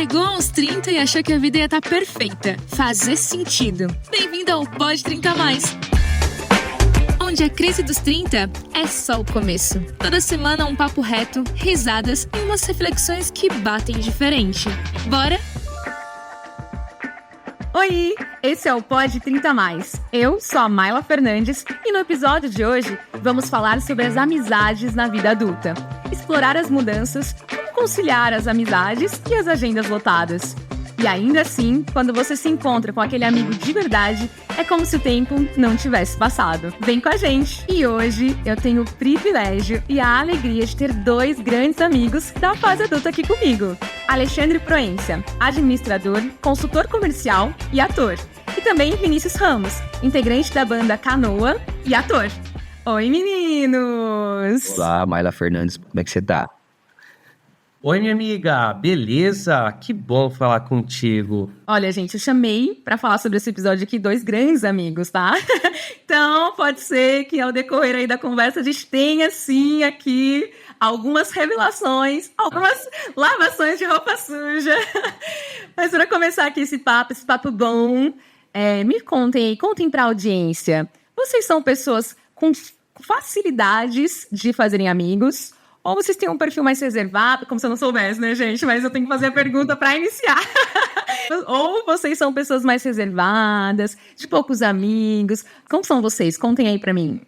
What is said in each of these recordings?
Chegou aos 30 e achou que a vida ia estar perfeita, fazer sentido. Bem-vindo ao Pode 30 Mais. Onde a crise dos 30 é só o começo. Toda semana um papo reto, risadas e umas reflexões que batem diferente. Bora? Oi, esse é o Pode 30 Mais. Eu sou a Mayla Fernandes e no episódio de hoje vamos falar sobre as amizades na vida adulta. Explorar as mudanças, como conciliar as amizades e as agendas lotadas. E ainda assim, quando você se encontra com aquele amigo de verdade, é como se o tempo não tivesse passado. Vem com a gente! E hoje eu tenho o privilégio e a alegria de ter dois grandes amigos da fase adulta aqui comigo. Alexandre Proença, administrador, consultor comercial e ator. E também Vinícius Ramos, integrante da banda Canoa e ator. Oi, meninos! Olá, Mayla Fernandes, como é que você tá? Oi, minha amiga, beleza? Que bom falar contigo. Olha, gente, eu chamei pra falar sobre esse episódio aqui dois grandes amigos, tá? Então, pode ser que ao decorrer aí da conversa a gente tenha, sim, aqui algumas revelações, algumas lavações de roupa suja. Mas para começar aqui esse papo bom, me contem pra audiência. Vocês são pessoas com facilidades de fazerem amigos? Ou vocês têm um perfil mais reservado, como se eu não soubesse, né, gente? Mas eu tenho que fazer a pergunta para iniciar. Ou vocês são pessoas mais reservadas, de poucos amigos? Como são vocês? Contem aí para mim.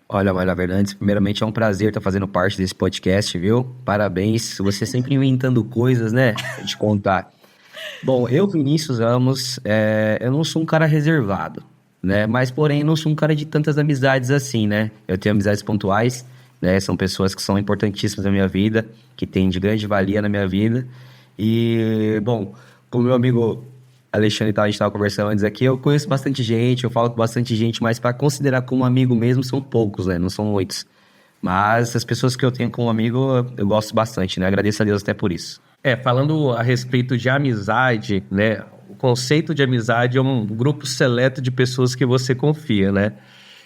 Olha, Mayla Fernandes, primeiramente é um prazer estar fazendo parte desse podcast, viu? Parabéns, você sempre inventando coisas, né? Pra te contar. Bom, eu, Vinícius Ramos, eu não sou um cara reservado, né? Mas, porém, não sou um cara de tantas amizades assim, né? Eu tenho amizades pontuais, né? São pessoas que são importantíssimas na minha vida, que têm de grande valia na minha vida. E, bom, como meu amigo Alexandre a gente estava conversando antes aqui, eu conheço bastante gente, eu falo com bastante gente, mas para considerar como amigo mesmo são poucos, né? Não são muitos. Mas as pessoas que eu tenho como amigo, eu gosto bastante, né? Agradeço a Deus até por isso. Falando a respeito de amizade, né? O conceito de amizade é um grupo seleto de pessoas que você confia, né?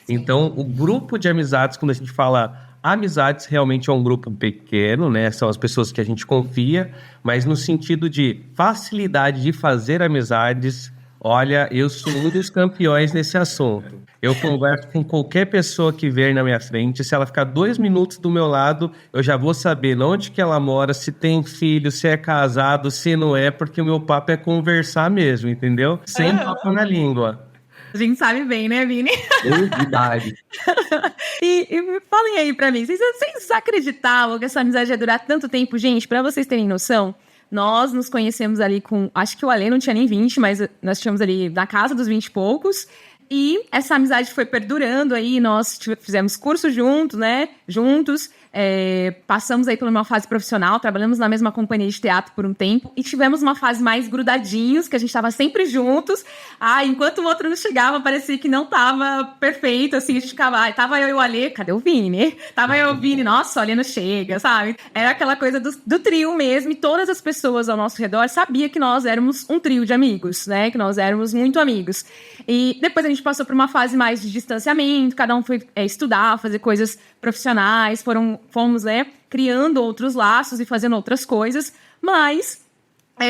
Então, o grupo de amizades, quando a gente fala amizades, realmente é um grupo pequeno, né? São as pessoas que a gente confia, mas no sentido de facilidade de fazer amizades, olha, eu sou um dos campeões nesse assunto. Eu converso com qualquer pessoa que vier na minha frente, se ela ficar 2 minutos do meu lado, eu já vou saber onde que ela mora, se tem filho, se é casado, se não é, porque o meu papo é conversar mesmo, entendeu? Sem papo na língua. A gente sabe bem, né, Vini? Verdade. E falem aí pra mim, vocês acreditavam que essa amizade ia durar tanto tempo? Gente, pra vocês terem noção, nós nos conhecemos ali com... Acho que o Ale não tinha nem 20, mas nós tínhamos ali na casa dos 20 e poucos. E essa amizade foi perdurando aí, nós fizemos curso juntos, né? Juntos. Passamos aí por uma fase profissional, trabalhamos na mesma companhia de teatro por um tempo e tivemos uma fase mais grudadinhos, que a gente estava sempre juntos. Enquanto o outro não chegava, parecia que não estava perfeito, assim, a gente ficava, tava eu e o Alê, cadê o Vini? Tava eu e o Vini, nossa, o Alê não chega, sabe? Era aquela coisa do trio mesmo, e todas as pessoas ao nosso redor sabiam que nós éramos um trio de amigos, né? Que nós éramos muito amigos. E depois a gente passou por uma fase mais de distanciamento, cada um foi estudar, fazer coisas profissionais, fomos, né, criando outros laços e fazendo outras coisas, mas,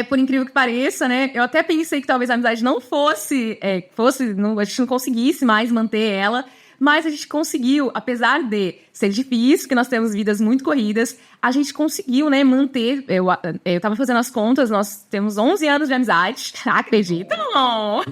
por incrível que pareça, né, eu até pensei que talvez a amizade não fosse, a gente não conseguisse mais manter ela, mas a gente conseguiu, apesar de ser difícil, porque nós temos vidas muito corridas, a gente conseguiu, né, manter, eu tava fazendo as contas, nós temos 11 anos de amizade, acreditam?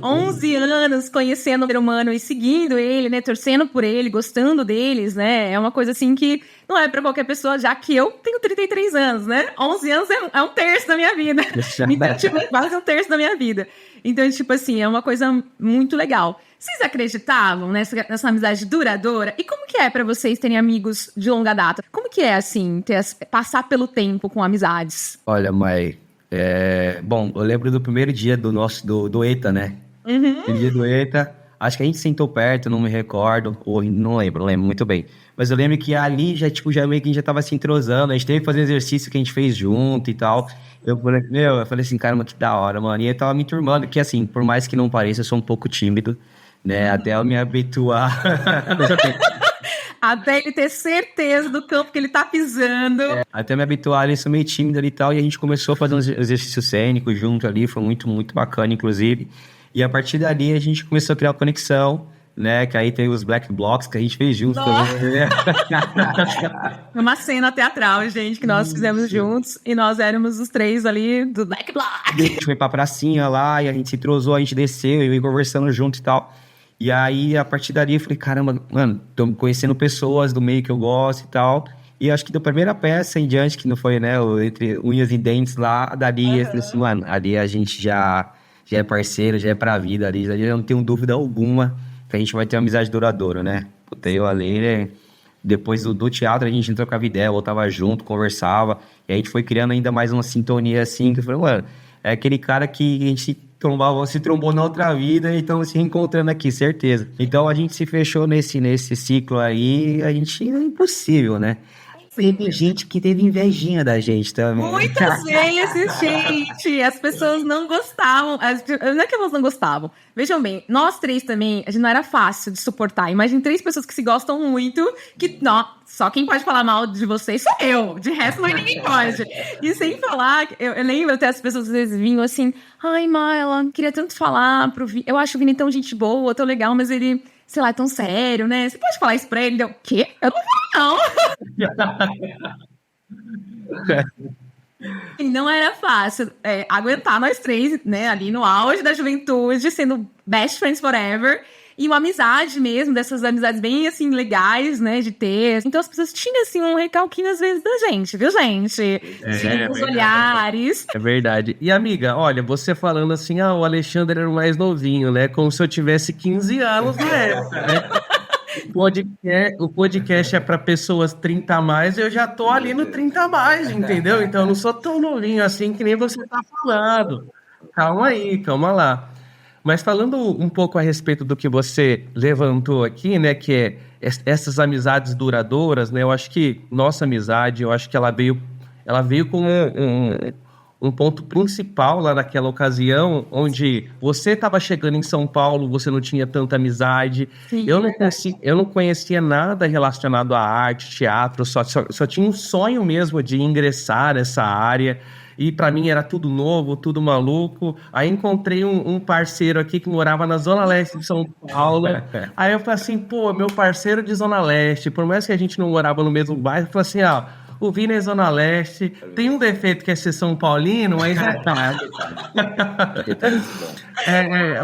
11 anos conhecendo o ser humano e seguindo ele, né, torcendo por ele, gostando deles, né, é uma coisa assim que não é pra qualquer pessoa, já que eu tenho 33 anos, né, 11 anos é um terço da minha vida, então, tipo, quase um terço da minha vida. Então, tipo assim, é uma coisa muito legal. Vocês acreditavam nessa amizade duradoura? E como que é pra vocês terem amigos de longa data? Como que é, assim, passar pelo tempo com amizades? Olha, May, bom, eu lembro do primeiro dia do ETA, né? Uhum. Primeiro dia do ETA, acho que a gente sentou perto, não me recordo, ou não lembro muito bem. Mas eu lembro que ali já meio que a gente já tava se entrosando, a gente teve que fazer exercício que a gente fez junto e tal. Eu falei assim, caramba, que da hora, mano. E eu tava me turmando, que assim, por mais que não pareça, eu sou um pouco tímido, né? Até eu me habituar. Até ele ter certeza do campo que ele tá pisando. Até me habituar ali, sou meio tímido ali e tal, e a gente começou a fazer uns exercícios cênicos junto ali, foi muito, muito bacana, inclusive. E a partir dali a gente começou a criar uma conexão, né? Que aí tem os Black Blocks que a gente fez juntos também, né? Uma cena teatral, gente, que nós fizemos juntos. E nós éramos os 3 ali do Black Block. A gente foi pra pracinha lá, e a gente se entrosou, a gente desceu, e conversando junto e tal. E aí, a partir dali, eu falei, caramba, mano, tô conhecendo pessoas do meio que eu gosto e tal. E acho que da primeira peça em diante, que não foi, né, entre unhas e dentes lá, dali, eu falei assim, mano, ali a gente já é parceiro, já é pra vida ali, já não tenho dúvida alguma que a gente vai ter uma amizade duradoura, né? Puta, eu ali, né? Depois do teatro, a gente trocava ideia, voltava junto, conversava, e a gente foi criando ainda mais uma sintonia assim, que eu falei, mano, é aquele cara que a gente se trombou na outra vida e estamos se reencontrando aqui, certeza. Então a gente se fechou nesse ciclo aí, a gente é impossível, né? Teve gente que teve invejinha da gente também. Muitas vezes, gente, as pessoas não gostavam. Não é que elas não gostavam. Vejam bem, nós 3 também, a gente não era fácil de suportar. Imagina 3 pessoas que se gostam muito, que só quem pode falar mal de vocês sou eu. De resto, mais ninguém pode. E sem falar, eu lembro até as pessoas às vezes vinham assim, ai, Maila, queria tanto falar pro Vini. Eu acho o Vini tão gente boa, tão legal, mas ele, sei lá, é tão sério, né? Você pode falar isso pra ele? Deu, o quê? Eu não vou, não. E não era fácil aguentar nós 3, né, ali no auge da juventude, sendo best friends forever, e uma amizade mesmo, dessas amizades bem, assim, legais, né, de ter. Então as pessoas tinham, assim, um recalquinho às vezes da gente, viu, gente? Tinha os olhares. É verdade. E, amiga, olha, você falando assim, o Alexandre era o mais novinho, né, como se eu tivesse 15 anos na época, né? O podcast é para pessoas 30 a mais, eu já tô ali no 30 a mais, entendeu? Então eu não sou tão novinho assim que nem você tá falando. Calma aí, calma lá. Mas falando um pouco a respeito do que você levantou aqui, né, que é essas amizades duradouras, né, eu acho que nossa amizade, eu acho que ela veio com um ponto principal lá naquela ocasião, onde você estava chegando em São Paulo, você não tinha tanta amizade. Sim, eu não conhecia nada relacionado à arte, teatro, só tinha um sonho mesmo de ingressar nessa área. E para mim era tudo novo, tudo maluco. Aí encontrei um parceiro aqui que morava na Zona Leste de São Paulo. Aí eu falei assim, pô, meu parceiro de Zona Leste, por mais que a gente não morava no mesmo bairro, eu falei assim, o Vini é Zona Leste, tem um defeito que é ser São Paulino, mas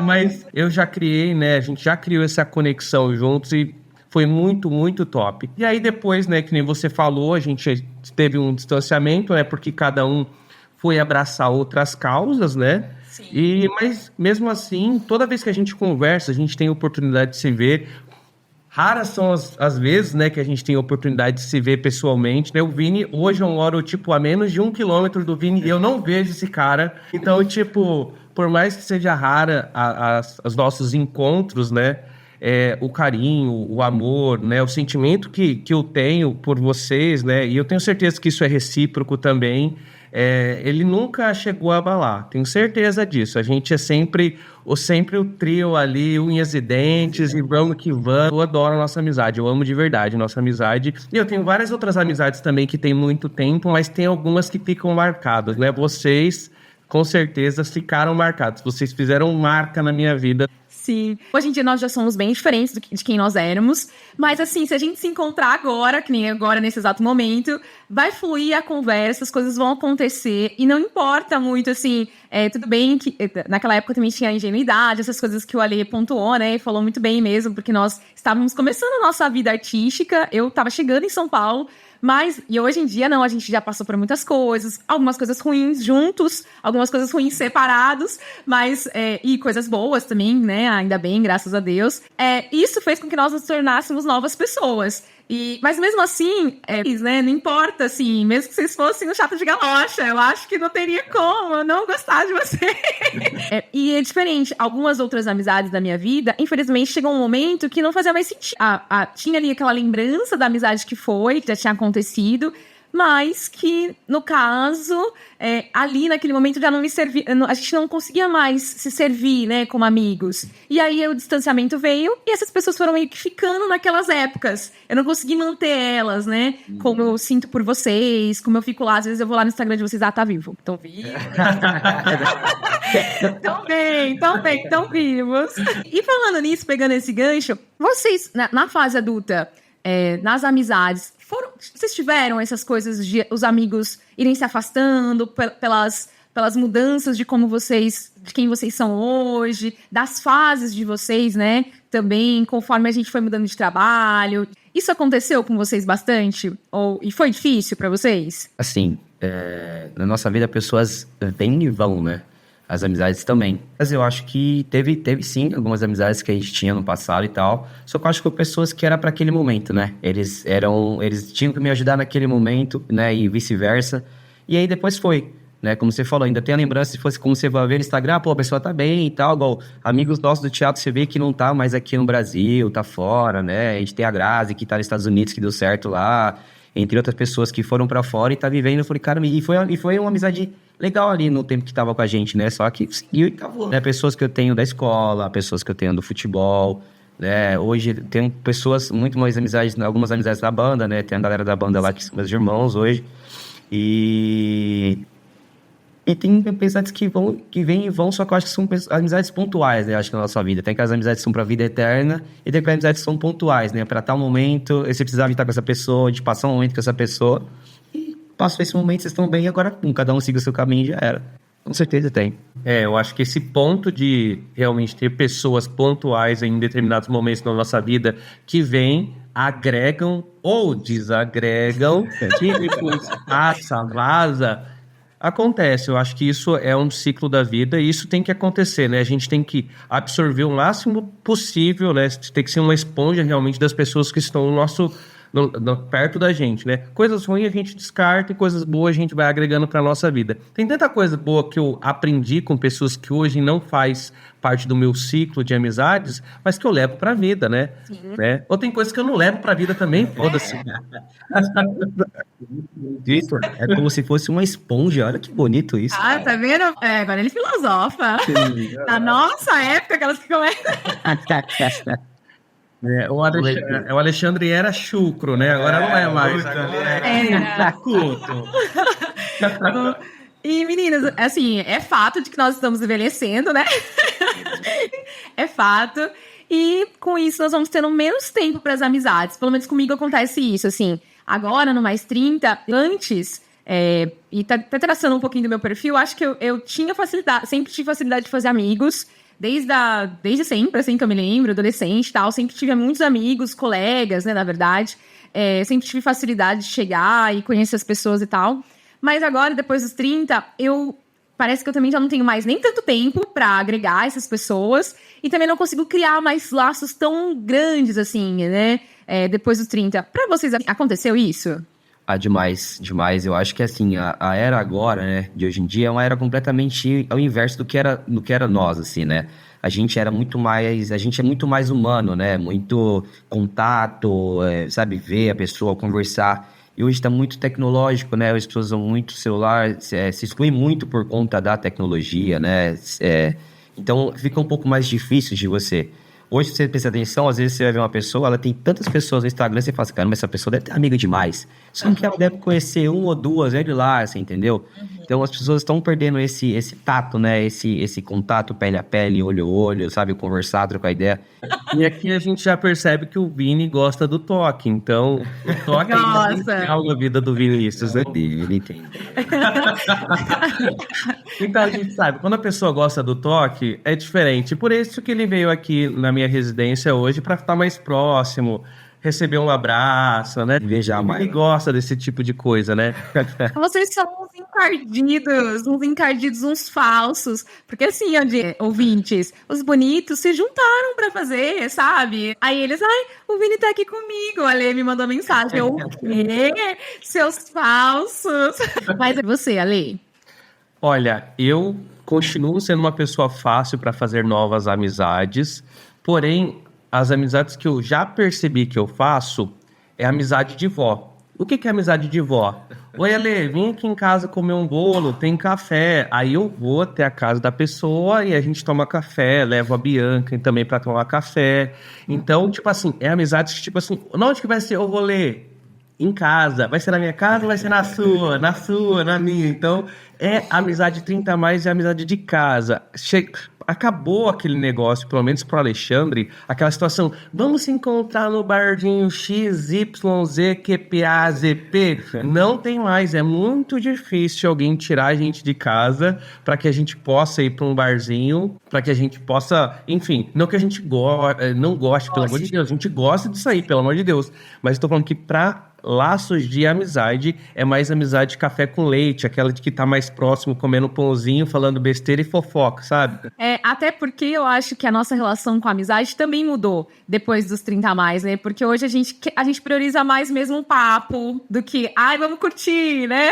mas eu já criei, né? A gente já criou essa conexão juntos e foi muito, muito top. E aí depois, né, que nem você falou, a gente teve um distanciamento, né? Porque cada um foi abraçar outras causas, né? Sim. Mas mesmo assim, toda vez que a gente conversa, a gente tem a oportunidade de se ver. Raras são as vezes, né, que a gente tem a oportunidade de se ver pessoalmente, né? O Vini, hoje eu moro, a menos de 1 quilômetro do Vini e eu não vejo esse cara. Então, por mais que seja rara os nossos encontros, né? O carinho, o amor, né? O sentimento que eu tenho por vocês, né? E eu tenho certeza que isso é recíproco também. Ele nunca chegou a abalar, tenho certeza disso. A gente é sempre o trio ali, unhas e dentes, e vamos que vamos. Eu adoro a nossa amizade, eu amo de verdade a nossa amizade. E eu tenho várias outras amizades também que tem muito tempo, mas tem algumas que ficam marcadas, né? Vocês, com certeza, ficaram marcados. Vocês fizeram marca na minha vida. Sim. Hoje em dia nós já somos bem diferentes de quem nós éramos, mas assim, se a gente se encontrar agora, que nem agora nesse exato momento, vai fluir a conversa, as coisas vão acontecer e não importa muito, assim, tudo bem que naquela época também tinha a ingenuidade, essas coisas que o Ale pontuou, né, e falou muito bem mesmo, porque nós estávamos começando a nossa vida artística, eu estava chegando em São Paulo, e hoje em dia, não, a gente já passou por muitas coisas, algumas coisas ruins juntos, algumas coisas ruins separados, e coisas boas também, né, ainda bem, graças a Deus. Isso fez com que nós nos tornássemos novas pessoas. Mas mesmo assim, né, não importa, assim, mesmo que vocês fossem um chato de galocha, eu acho que não teria como eu não gostar de você. E é diferente, algumas outras amizades da minha vida, infelizmente, chegou um momento que não fazia mais sentido. Tinha ali aquela lembrança da amizade que já tinha acontecido, mas que, no caso, ali naquele momento já não me servia, a gente não conseguia mais se servir, né, como amigos. E aí o distanciamento veio e essas pessoas foram meio que ficando naquelas épocas. Eu não consegui manter elas, né, como eu sinto por vocês, como eu fico lá, às vezes eu vou lá no Instagram de vocês, tá vivo. Tão vivos. Tão vivos. E falando nisso, pegando esse gancho, vocês, na fase adulta, nas amizades, vocês tiveram essas coisas de os amigos irem se afastando pelas mudanças de quem vocês são hoje, das fases de vocês, né? Também, conforme a gente foi mudando de trabalho. Isso aconteceu com vocês bastante? E foi difícil pra vocês? Assim, na nossa vida, pessoas vêm e vão, né? As amizades também. Mas eu acho que teve sim algumas amizades que a gente tinha no passado e tal. Só que eu acho que foram pessoas que era para aquele momento, né? Eles tinham que me ajudar naquele momento, né? E vice-versa. E aí depois foi, né? Como você falou, ainda tem a lembrança, se fosse como você vai ver no Instagram, pô, a pessoa tá bem e tal. Igual amigos nossos do teatro, você vê que não tá mais aqui no Brasil, tá fora, né? A gente tem a Grazi, que tá nos Estados Unidos, que deu certo lá. Entre outras pessoas que foram pra fora e tá vivendo. Eu falei, cara, e foi uma amizade legal ali no tempo que tava com a gente, né? Só que seguiu e acabou. Né? Pessoas que eu tenho da escola, pessoas que eu tenho do futebol, né? Hoje tem pessoas, muito mais amizades, algumas amizades da banda, né? Tem a galera da banda lá que são meus irmãos hoje. E tem amizades que vêm e vão, só que eu acho que são amizades pontuais, né? Acho que na nossa vida. Tem aquelas amizades que são pra vida eterna e tem aquelas amizades que são pontuais, né? Pra tal momento, você precisava estar com essa pessoa, de passar um momento com essa pessoa. E passou esse momento, vocês estão bem, agora cada um siga o seu caminho e já era. Com certeza tem. Eu acho que esse ponto de realmente ter pessoas pontuais em determinados momentos da nossa vida que vêm, agregam ou desagregam, que depois passa, vaza... Acontece, eu acho que isso é um ciclo da vida e isso tem que acontecer, né? A gente tem que absorver o máximo possível, né? Tem que ser uma esponja realmente das pessoas que estão perto da gente, né? Coisas ruins a gente descarta e coisas boas a gente vai agregando para nossa vida. Tem tanta coisa boa que eu aprendi com pessoas que hoje não faz parte do meu ciclo de amizades, mas que eu levo pra vida, né? Né? Ou tem coisas que eu não levo pra vida também, foda-se. Vitor, é como se fosse uma esponja, olha que bonito isso. Ah, tá vendo? Agora ele filosofa. Na nossa época, aquelas que começam... O Alexandre era chucro, né? Agora não é mais. Agora culto. E, meninas, assim, é fato de que nós estamos envelhecendo, né? É fato. E, com isso, nós vamos tendo menos tempo para as amizades. Pelo menos comigo acontece isso, assim. Agora, no Mais 30, antes... e tá traçando um pouquinho do meu perfil, acho que eu tinha facilidade... Sempre tive facilidade de fazer amigos. Desde sempre, assim, que eu me lembro, adolescente e tal. Sempre tive muitos amigos, colegas, né, na verdade. Sempre tive facilidade de chegar e conhecer as pessoas e tal. Mas agora, depois dos 30, parece que eu também já não tenho mais nem tanto tempo pra agregar essas pessoas. E também não consigo criar mais laços tão grandes, assim, né? Depois dos 30. Pra vocês, aconteceu isso? Ah, demais. Eu acho que, assim, a era agora, né, de hoje em dia, é uma era completamente ao inverso do que era nós, assim, né? A gente é muito mais humano, né? Muito contato, sabe? Ver a pessoa, conversar. E hoje está muito tecnológico, né? As pessoas usam muito celular, se excluem muito por conta da tecnologia, né? Então, fica um pouco mais difícil de você... Hoje, se você prestar atenção, às vezes você vai ver uma pessoa, ela tem tantas pessoas no Instagram, você fala assim, caramba, essa pessoa deve ter amiga demais. Só que ela deve conhecer uma ou duas, de lá, assim, entendeu? Então, as pessoas estão perdendo esse tato, né? Esse contato pele a pele, olho a olho, sabe? Conversar, trocar ideia. E aqui a gente já percebe que o Vini gosta do toque. Então, o toque é algo na vida do Vinícius, né? Ele entende. Então, a gente sabe, quando a pessoa gosta do toque, é diferente. Por isso que ele veio aqui na minha residência hoje, para estar mais próximo, receber um abraço, né? Beijar mais. Ele gosta desse tipo de coisa, né? Vocês são uns encardidos, uns falsos. Porque assim, ouvintes, os bonitos se juntaram pra fazer, sabe? Aí eles, o Vini tá aqui comigo. A Ale me mandou mensagem. O quê? Seus falsos. Mas é você, Ale? Olha, eu continuo sendo uma pessoa fácil para fazer novas amizades, porém, as amizades que eu já percebi que eu faço é amizade de vó. O que é amizade de vó? Oi, Ale, vem aqui em casa comer um bolo, tem café. Aí eu vou até a casa da pessoa e a gente toma café, levo a Bianca também pra tomar café. Então, tipo assim, é amizade que, tipo assim, onde que vai ser o rolê? Em casa. Vai ser na minha casa ou vai ser na sua? Na sua, na minha. Então, é amizade 30 a mais e amizade de casa. Acabou aquele negócio, pelo menos pro Alexandre, aquela situação, vamos se encontrar no barzinho XYZQPAZP. Não tem mais, é muito difícil alguém tirar a gente de casa para que a gente possa ir para um barzinho, para que a gente possa, enfim, não que a gente não goste, pelo amor de Deus, a gente gosta de sair, pelo amor de Deus, mas estou falando que para laços de amizade é mais amizade de café com leite, aquela de que tá mais próximo, comendo pãozinho, falando besteira e fofoca, sabe? Até porque eu acho que a nossa relação com a amizade também mudou depois dos 30 a mais, né? Porque hoje a gente prioriza mais mesmo um papo do que, vamos curtir, né?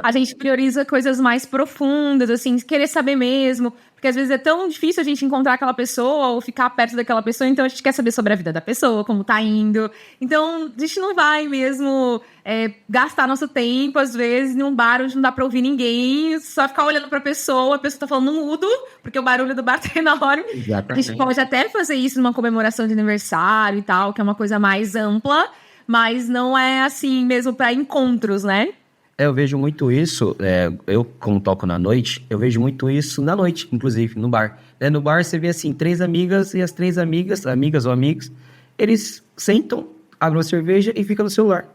A gente prioriza coisas mais profundas, assim, querer saber mesmo. Porque às vezes é tão difícil a gente encontrar aquela pessoa ou ficar perto daquela pessoa, então a gente quer saber sobre a vida da pessoa, como tá indo. Então a gente não vai mesmo gastar nosso tempo, às vezes, num bar onde não dá pra ouvir ninguém, só ficar olhando pra pessoa, a pessoa tá falando mudo, porque o barulho do bar tá enorme. Exatamente. A gente pode até fazer isso numa comemoração de aniversário e tal, que é uma coisa mais ampla, mas não é assim mesmo pra encontros, né? Eu vejo muito isso, eu como toco na noite, eu vejo muito isso na noite, inclusive, no bar. No bar você vê assim, 3 amigas e as 3 amigas ou amigos, eles sentam, abrem uma cerveja e ficam no celular.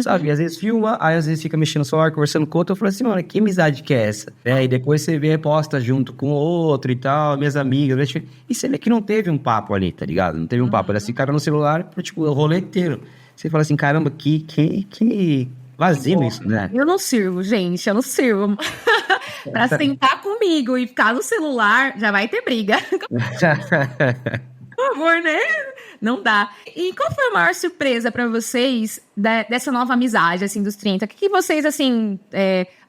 Sabe? Às vezes filma, aí às vezes fica mexendo no celular, conversando com o outro. Eu falo assim, mano, que amizade que é essa? E depois você vê, posta junto com o outro e tal, minhas amigas. E você vê que não teve um papo ali, tá ligado? Não teve um papo. Elas ficaram no celular, tipo, o rolê inteiro. Você fala assim, caramba, que vazio isso, né? Eu não sirvo, gente, eu não sirvo. Pra sentar comigo e ficar no celular, já vai ter briga. Por favor, né? Não dá. E qual foi a maior surpresa pra vocês dessa nova amizade, assim, dos 30? O que vocês, assim,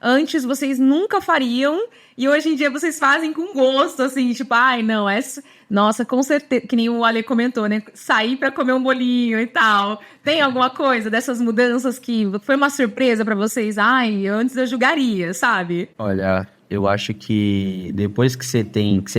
antes vocês nunca fariam e hoje em dia vocês fazem com gosto, assim, tipo, não, nossa, com certeza, que nem o Ale comentou, né? Sair pra comer um bolinho e tal. Tem alguma coisa dessas mudanças que foi uma surpresa pra vocês? Antes eu julgaria, sabe? Olha, eu acho que depois que você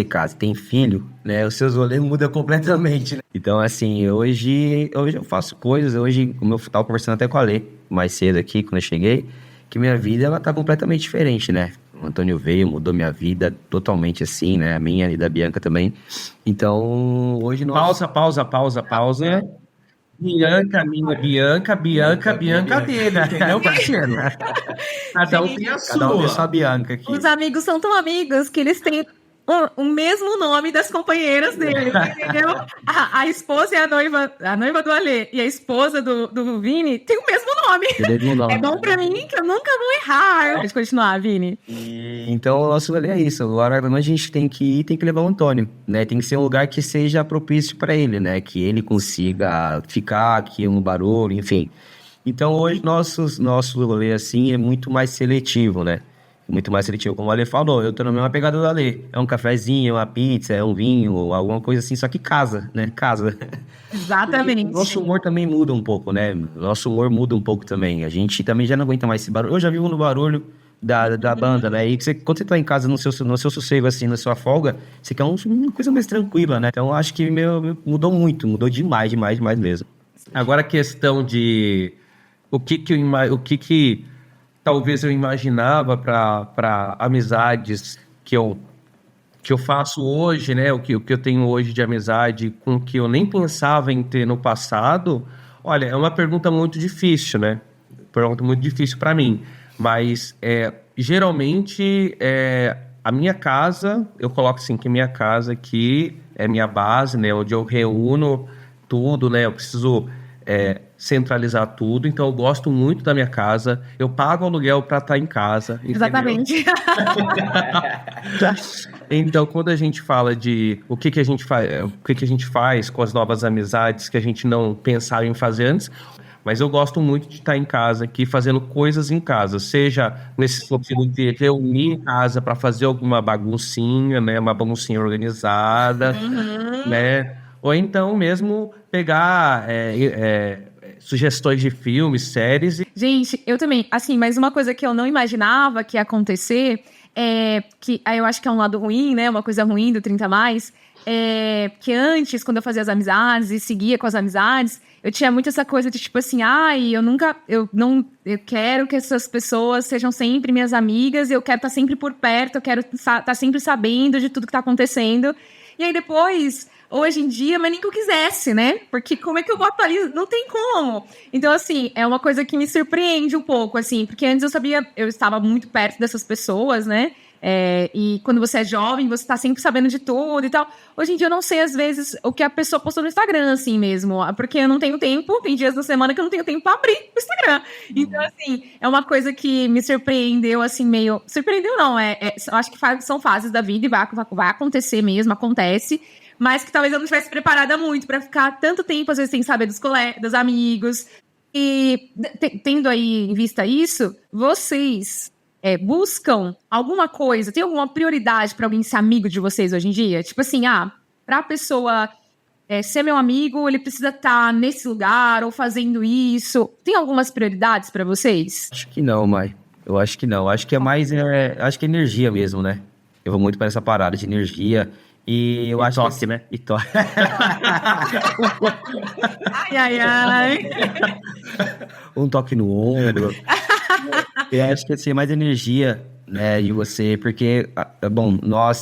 casa, tem filho, né? Os seus rolês mudam completamente, né? Então, assim, hoje eu faço coisas, como eu tava conversando até com a Lê mais cedo aqui, quando eu cheguei, que minha vida, ela tá completamente diferente, né? O Antônio veio, mudou minha vida totalmente assim, né? A minha e da Bianca também. Então, hoje nós... Pausa. Bianca, minha Bianca dele, entendeu, parceiro? Cada um tem a sua. Cada um tem sua Bianca aqui. Os amigos são tão amigos que eles têm o mesmo nome das companheiras dele, entendeu? A esposa e a noiva do Alê e a esposa do Vini tem o mesmo nome. É bom pra mim que eu nunca vou errar. Pode continuar, Vini. Então, o nosso rolê é isso. Agora a gente tem que levar o Antônio, né? Tem que ser um lugar que seja propício pra ele, né? Que ele consiga ficar aqui no barulho, enfim. Então, hoje, nosso rolê, assim, é muito mais seletivo, né? Muito mais seletivo, como o Ale falou, eu tô na mesma pegada do Ale. É um cafezinho, é uma pizza, é um vinho, alguma coisa assim, só que casa, né? Casa. Exatamente. Nosso humor também muda um pouco, né? Nosso humor muda um pouco também. A gente também já não aguenta mais esse barulho. Eu já vivo no barulho da banda, né? E quando você tá em casa, no seu sossego, assim, na sua folga, você quer uma coisa mais tranquila, né? Então, eu acho que mudou muito, mudou demais mesmo. Agora a questão de o que talvez eu imaginava para amizades que eu faço hoje, né? O que eu tenho hoje de amizade com o que eu nem pensava em ter no passado. Olha, é uma pergunta muito difícil, né? Pergunta muito difícil para mim. Mas, geralmente, a minha casa, eu coloco assim, que minha casa aqui é minha base, né? Onde eu reúno tudo, né? Eu preciso... centralizar tudo, então eu gosto muito da minha casa, eu pago aluguel para estar em casa. Exatamente. Então, quando a gente fala de o que a gente faz com as novas amizades que a gente não pensava em fazer antes, mas eu gosto muito de estar em casa aqui, fazendo coisas em casa, seja nesse sentido de reunir em casa para fazer alguma baguncinha, né, uma baguncinha organizada, né, ou então mesmo pegar, sugestões de filmes, séries. Gente, eu também. Assim, mas uma coisa que eu não imaginava que ia acontecer é que aí eu acho que é um lado ruim, né? Uma coisa ruim do 30 mais. É que antes, quando eu fazia as amizades e seguia com as amizades, eu tinha muito essa coisa de tipo assim, eu quero que essas pessoas sejam sempre minhas amigas, eu quero estar sempre por perto, eu quero estar sempre sabendo de tudo que tá acontecendo. E aí depois, hoje em dia, mas nem que eu quisesse, né? Porque como é que eu vou atualizar? Não tem como. Então, assim, é uma coisa que me surpreende um pouco, assim, porque antes eu estava muito perto dessas pessoas, né? E quando você é jovem, você tá sempre sabendo de tudo e tal. Hoje em dia eu não sei, às vezes, o que a pessoa postou no Instagram, assim mesmo. Porque eu não tenho tempo, tem dias da semana que eu não tenho tempo pra abrir o Instagram. Então, assim, é uma coisa que me surpreendeu, assim, meio... Surpreendeu não, eu acho que são fases da vida e vai acontecer mesmo, acontece. Mas que talvez eu não estivesse preparada muito pra ficar tanto tempo, às vezes, sem saber dos colegas, dos amigos. E tendo aí em vista isso, vocês... buscam alguma coisa, tem alguma prioridade para alguém ser amigo de vocês hoje em dia? Tipo assim, pra pessoa ser meu amigo, ele precisa estar nesse lugar ou fazendo isso. Tem algumas prioridades para vocês? Acho que não, Mai. Eu acho que não. Acho que é mais... acho que é energia mesmo, né? Eu vou muito para essa parada de energia. E eu acho toque, que... né? E toque. Ai, ai, ai. Um toque no ombro. Eu acho que assim, mais energia, né, de você, porque, bom,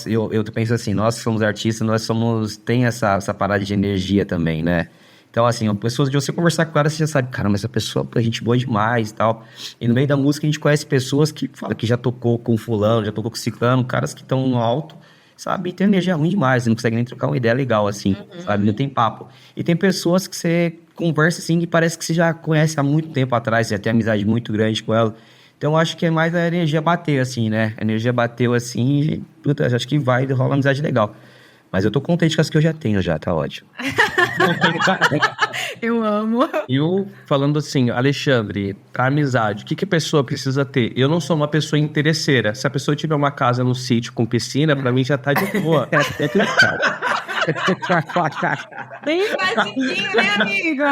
eu penso assim, nós que somos artistas, tem essa parada de energia também, né? Então, assim, pessoas de você conversar com ela, você já sabe, caramba, essa pessoa é gente boa demais e tal. E no meio da música a gente conhece pessoas que falam que já tocou com fulano, já tocou com ciclano, caras que estão no alto, sabe? E tem energia ruim demais, não consegue nem trocar uma ideia legal, assim, sabe? Não tem papo. E tem pessoas que você conversa, assim, que parece que você já conhece há muito tempo atrás, você já tem amizade muito grande com ela. Então, acho que é mais a energia bater, assim, né? A energia bateu, assim, e, puta, acho que rola uma amizade legal. Mas eu tô contente com as que eu já tenho, tá ótimo. Eu amo. Falando assim, Alexandre, pra amizade, o que a pessoa precisa ter? Eu não sou uma pessoa interesseira. Se a pessoa tiver uma casa no sítio com piscina, pra mim já tá de boa. Bem basiquinho, né, amigo?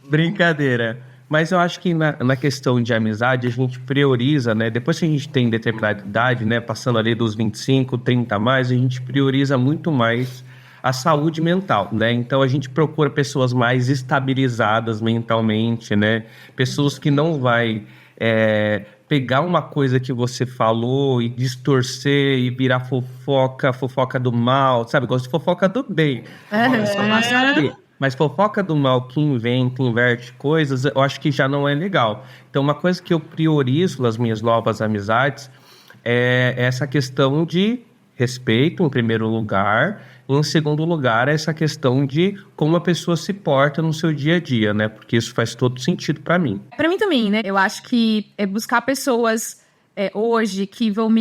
Brincadeira. Mas eu acho que na questão de amizade, a gente prioriza, né? Depois que a gente tem determinada idade, né? Passando ali dos 25, 30 a mais, a gente prioriza muito mais a saúde mental, né? Então, a gente procura pessoas mais estabilizadas mentalmente, né? Pessoas que não vai pegar uma coisa que você falou e distorcer e virar fofoca do mal, sabe? Gosto de fofoca do bem. Mas fofoca do mal que inverte coisas, eu acho que já não é legal. Então, uma coisa que eu priorizo nas minhas novas amizades é essa questão de respeito, em primeiro lugar. E, em segundo lugar, essa questão de como a pessoa se porta no seu dia a dia, né? Porque isso faz todo sentido para mim. Para mim também, né? Eu acho que buscar pessoas hoje que vão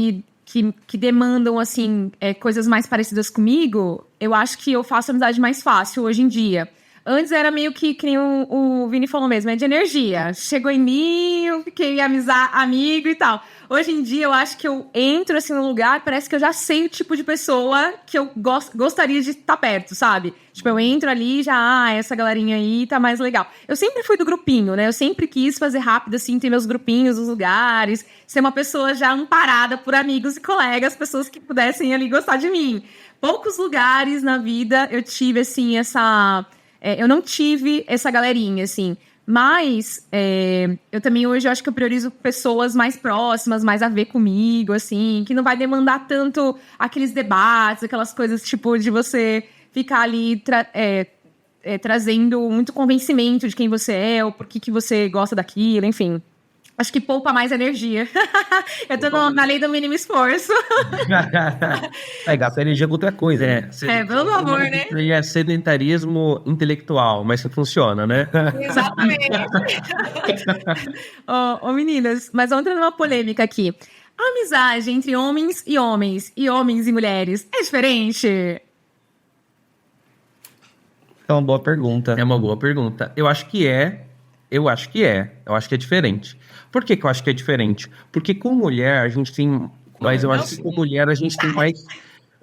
que demandam, assim, coisas mais parecidas comigo, eu acho que eu faço amizade mais fácil hoje em dia. Antes era meio que nem o Vini falou mesmo, de energia. Chegou em mim, eu fiquei amigo e tal. Hoje em dia, eu acho que eu entro, assim, no lugar, parece que eu já sei o tipo de pessoa que eu gostaria de estar perto, sabe? Tipo, eu entro ali e já, essa galerinha aí tá mais legal. Eu sempre fui do grupinho, né? Eu sempre quis fazer rápido, assim, ter meus grupinhos, os lugares, ser uma pessoa já amparada por amigos e colegas, pessoas que pudessem ali gostar de mim. Poucos lugares na vida eu tive, assim, eu não tive essa galerinha, assim. Mas eu também hoje eu acho que eu priorizo pessoas mais próximas, mais a ver comigo, assim, que não vai demandar tanto aqueles debates, aquelas coisas tipo de você ficar ali trazendo muito convencimento de quem você é, ou por que você gosta daquilo, enfim. Acho que poupa mais energia. Eu tô na lei do mínimo esforço. Gasta energia com outra coisa, né? Pelo amor, né? É sedentarismo intelectual, mas isso funciona, né? Exatamente. Ô, meninas, mas vamos entrar numa polêmica aqui. A amizade entre homens e homens e mulheres é diferente? É uma boa pergunta. É uma boa pergunta. Eu acho que é diferente. Por que eu acho que é diferente? Porque com mulher a gente tem... Mas eu acho que com mulher a gente tem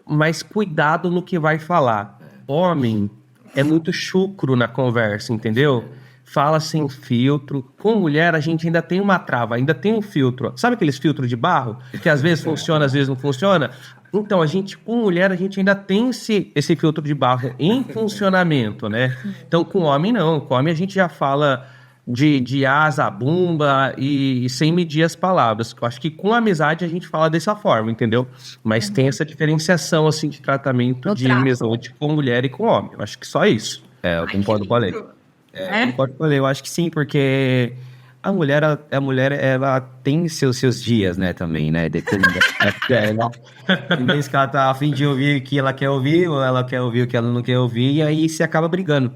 mais cuidado no que vai falar. Homem, é muito chucro na conversa, entendeu? Fala sem filtro. Com mulher, a gente ainda tem uma trava, ainda tem um filtro. Sabe aqueles filtros de barro? Que às vezes funciona, às vezes não funciona? Então, com mulher, a gente ainda tem esse filtro de barro em funcionamento, né? Então, com homem, não. Com homem, a gente já fala de asa, bumba e sem medir as palavras. Eu acho que com amizade, a gente fala dessa forma, entendeu? Mas tem essa diferenciação, assim, de tratamento de amizade com mulher e com homem. Eu acho que só isso. Eu concordo com a Lei. Eu concordo com a Lei. Eu acho que sim, porque a mulher, ela tem seus dias, né, também, né? Depende. Tem vezes que ela tá a fim de ouvir o que ela quer ouvir, ou ela quer ouvir o que ela não quer ouvir, e aí você acaba brigando,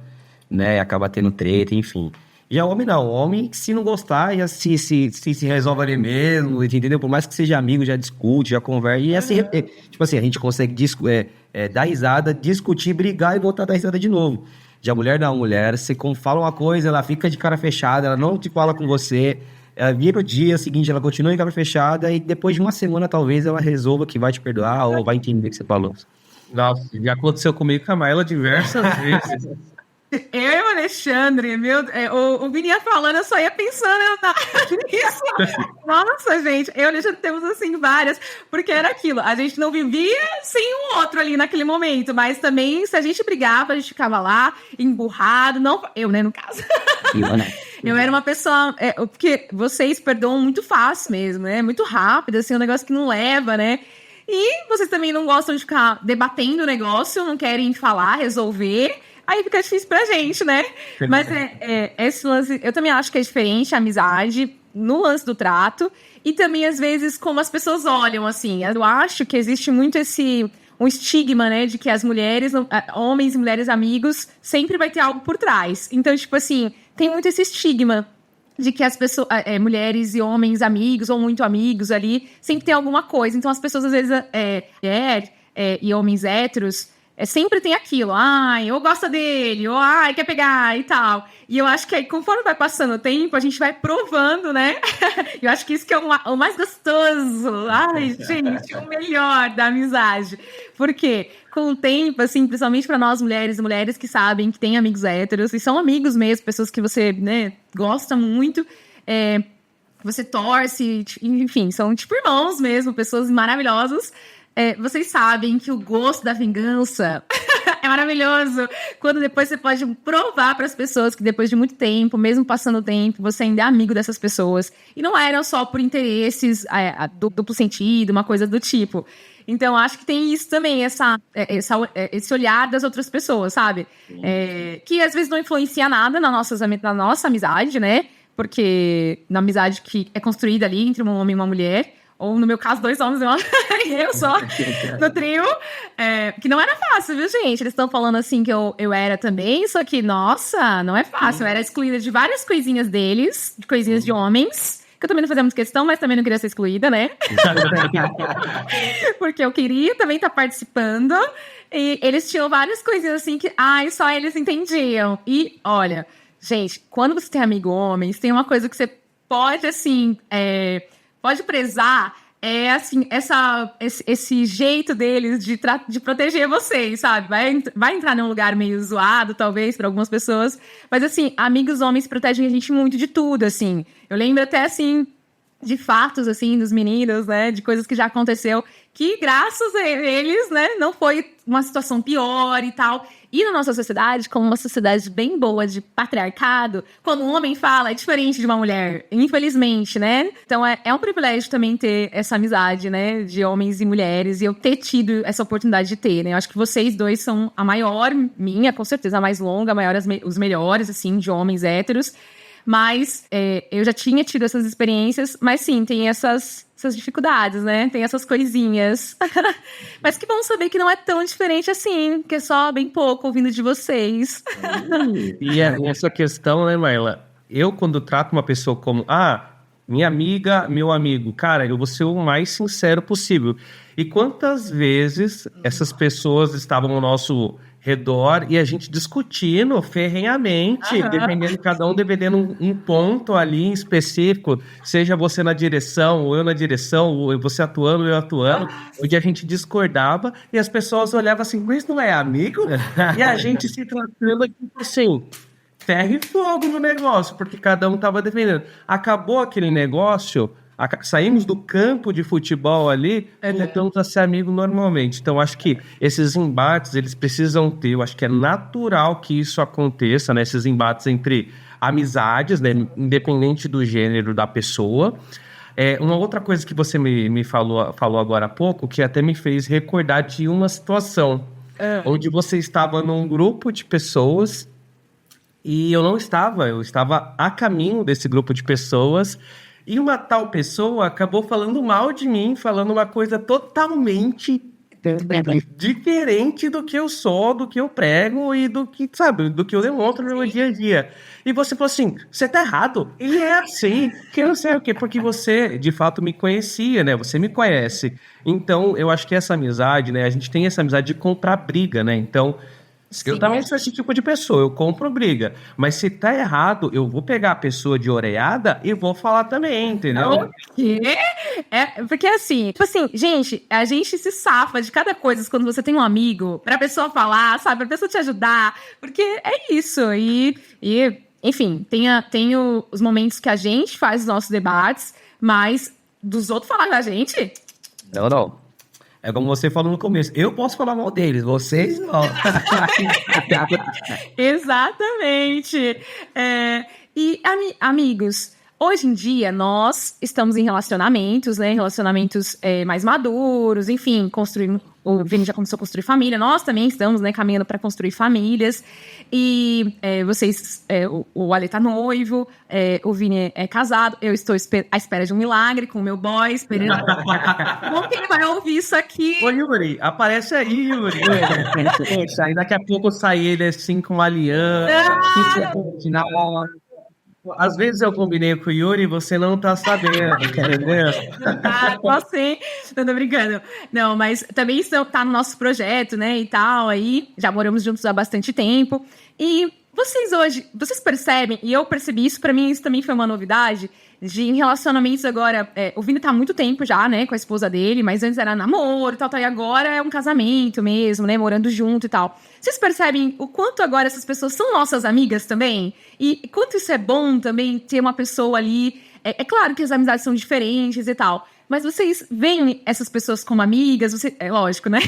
né? Acaba tendo treta, enfim. Já o homem não. O homem, se não gostar, já se resolve ali mesmo, entendeu? Por mais que seja amigo, já discute, já conversa. E assim, tipo assim, a gente consegue dar risada, discutir, brigar e voltar a dar risada de novo. Já a mulher não, mulher, você fala uma coisa, ela fica de cara fechada, ela não te fala com você, ela vira o dia seguinte, ela continua de cara fechada e depois de uma semana talvez ela resolva que vai te perdoar ou vai entender o que você falou. Nossa, já aconteceu comigo com a Maila diversas vezes. Eu e o Alexandre, o Vini ia falando, eu só ia pensando nisso. Nossa, gente, eu e o Alexandre temos, assim, várias, porque era aquilo, a gente não vivia sem o outro ali naquele momento, mas também, se a gente brigava, a gente ficava lá, emburrado, não, eu, né, no caso. Eu era uma pessoa, porque vocês perdoam muito fácil mesmo, né, muito rápido, assim, um negócio que não leva, né, e vocês também não gostam de ficar debatendo o negócio, não querem falar, resolver. Aí fica difícil pra gente, né? Mas esse lance, eu também acho que é diferente a amizade no lance do trato e também, às vezes, como as pessoas olham, assim. Eu acho que existe muito um estigma, né? De que as mulheres, homens e mulheres amigos, sempre vai ter algo por trás. Então, tipo assim, tem muito esse estigma de que as pessoas, mulheres e homens amigos ou muito amigos ali, sempre tem alguma coisa. Então, as pessoas, às vezes, e homens héteros, sempre tem aquilo, eu gosto dele, ou quer pegar e tal. E eu acho que aí, conforme vai passando o tempo, a gente vai provando, né? Eu acho que isso que é o mais gostoso. Ai, gente, o melhor da amizade. Por quê? Com o tempo, assim, principalmente para nós mulheres que sabem que tem amigos héteros, e são amigos mesmo, pessoas que você, né, gosta muito, você torce, enfim, são tipo irmãos mesmo, pessoas maravilhosas. Vocês sabem que o gosto da vingança é maravilhoso. Quando depois você pode provar para as pessoas que depois de muito tempo, mesmo passando o tempo, você ainda é amigo dessas pessoas. E não eram só por interesses, duplo sentido, uma coisa do tipo. Então, acho que tem isso também, esse olhar das outras pessoas, sabe? Que às vezes não influencia nada na nossa amizade, né? Porque na amizade que é construída ali entre um homem e uma mulher, ou no meu caso, 2 homens e eu só, no trio, que não era fácil, viu, gente? Eles estão falando assim que eu era também, só que, nossa, não é fácil. Eu era excluída de várias coisinhas deles, de coisinhas de homens, que eu também não fazia muita questão, mas também não queria ser excluída, né? Porque eu queria também estar participando, e eles tinham várias coisinhas assim que, só eles entendiam. E, olha, gente, quando você tem amigo homens, tem uma coisa que você pode, assim, pode prezar, assim, esse jeito deles de proteger vocês, sabe? Vai entrar num lugar meio zoado, talvez, para algumas pessoas. Mas, assim, amigos homens protegem a gente muito de tudo, assim. Eu lembro até, assim, de fatos, assim, dos meninos, né? De coisas que já aconteceu, que graças a eles, né? Não foi uma situação pior e tal. E na nossa sociedade, como uma sociedade bem boa de patriarcado, quando um homem fala, é diferente de uma mulher, infelizmente, né? Então é um privilégio também ter essa amizade, né? De homens e mulheres, e eu ter tido essa oportunidade de ter, né? Eu acho que vocês dois são a maior, minha, com certeza, a mais longa, a maior, os melhores, assim, de homens héteros. Mas eu já tinha tido essas experiências, mas sim, tem essas dificuldades, né? Tem essas coisinhas. Mas que bom saber que não é tão diferente assim, que é só bem pouco ouvindo de vocês. E essa questão, né, Maila? Eu, quando trato uma pessoa como, minha amiga, meu amigo, cara, eu vou ser o mais sincero possível. E quantas vezes essas pessoas estavam no nosso redor e a gente discutindo ferrenhamente, defendendo cada um, defendendo um ponto ali em específico, seja você na direção, ou eu na direção, ou você atuando, eu atuando, onde a gente discordava e as pessoas olhavam assim, mas não é amigo? E a gente se tratando aqui assim, ferro e fogo no negócio, porque cada um tava defendendo. Acabou aquele negócio, saímos do campo de futebol ali, voltamos a ser amigos normalmente. Então, acho que esses embates, eles precisam ter, eu acho que é natural que isso aconteça, né? Esses embates entre amizades, né? Independente do gênero da pessoa. Uma outra coisa que você me falou agora há pouco, que até me fez recordar de uma situação, onde você estava num grupo de pessoas e eu estava a caminho desse grupo de pessoas. E uma tal pessoa acabou falando mal de mim, falando uma coisa totalmente diferente do que eu sou, do que eu prego e do que, sabe, do que eu demonstro no meu dia a dia. E você falou assim, você tá errado. Ele é assim, que eu não sei o quê, porque você, de fato, me conhecia, né? Você me conhece. Então, eu acho que essa amizade, né? A gente tem essa amizade de comprar briga, né? Então... Sim. Eu também sou esse tipo de pessoa, eu compro briga. Mas se tá errado, eu vou pegar a pessoa de orelhada e vou falar também, entendeu? O quê? Porque assim, tipo assim, gente, a gente se safa de cada coisa quando você tem um amigo, pra pessoa falar, sabe? Pra pessoa te ajudar, porque é isso. E enfim, tem os momentos que a gente faz os nossos debates, mas dos outros falar da gente... Não. É como você falou no começo. Eu posso falar mal deles, vocês não. Exatamente. Amigos, hoje em dia nós estamos em relacionamentos, né? Relacionamentos mais maduros, enfim, construindo. O Vini já começou a construir família, nós também estamos, né, caminhando para construir famílias. E vocês, o Ale tá noivo, o Vini é casado, eu estou à espera de um milagre com o meu boy, esperando. Como que ele vai ouvir isso aqui? Ô, Yuri, aparece aí, Yuri. Aí daqui a pouco sai ele assim com uma aliança. Às vezes eu combinei com o Yuri e você não tá sabendo, entendeu? Sim, não tô brincando. Não, mas também isso tá no nosso projeto, né, e tal, aí já moramos juntos há bastante tempo. E vocês percebem, e eu percebi isso, pra mim isso também foi uma novidade, em relacionamentos agora, o Vini tá há muito tempo já, né, com a esposa dele, mas antes era namoro e tal, e agora é um casamento mesmo, né, morando junto e tal. Vocês percebem o quanto agora essas pessoas são nossas amigas também? E quanto isso é bom também, ter uma pessoa ali... É claro que as amizades são diferentes e tal, mas vocês veem essas pessoas como amigas, é lógico, né?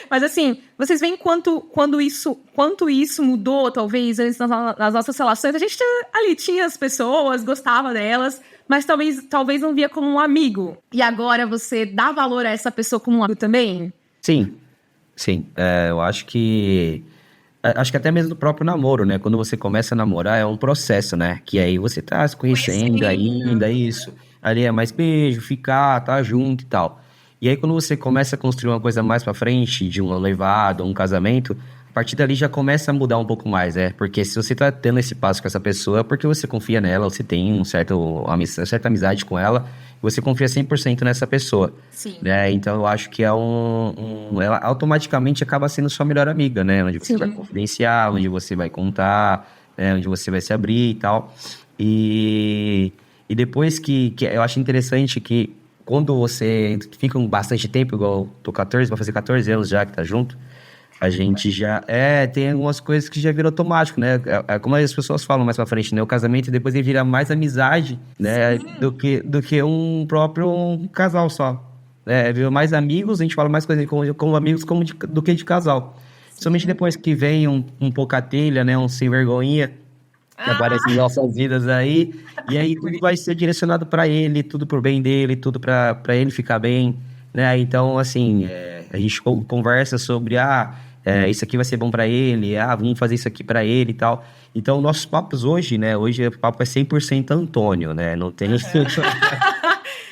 Mas assim, vocês veem quanto isso mudou, talvez, antes nas nossas relações. A gente ali tinha as pessoas, gostava delas, mas talvez não via como um amigo. E agora você dá valor a essa pessoa como um amigo também? Sim. Eu acho que até mesmo do próprio namoro, né? Quando você começa a namorar, é um processo, né? Que aí você tá se conhecendo ainda, isso. Ali é mais beijo, ficar, tá junto e tal. E aí quando você começa a construir uma coisa mais pra frente, de um noivado, um casamento, a partir dali já começa a mudar um pouco mais, né? Porque se você tá tendo esse passo com essa pessoa, é porque você confia nela, você tem uma certa amizade com ela, e você confia 100% nessa pessoa. Sim. Né? Então eu acho que ela automaticamente acaba sendo sua melhor amiga, né? Onde você vai confidenciar, onde você vai contar, né? Onde você vai se abrir e tal. E depois que eu acho interessante que quando você fica bastante tempo, igual eu tô 14, vai fazer 14 anos já que tá junto, a gente já tem algumas coisas que já viram automático, né? Como as pessoas falam mais pra frente, né? O casamento depois ele vira mais amizade, né? Do que um próprio casal só. Vira mais amigos, a gente fala mais coisas como amigos do que de casal. Somente depois que vem um pouco a telha, né? Um sem vergonhinha, que aparece em nossas vidas aí, e aí tudo vai ser direcionado para ele, tudo pro bem dele, tudo para ele ficar bem, né? Então, assim, a gente conversa sobre, isso aqui vai ser bom para ele, vamos fazer isso aqui para ele e tal. Então, nossos papos hoje, né? Hoje o papo é 100% Antônio, né? Não tem...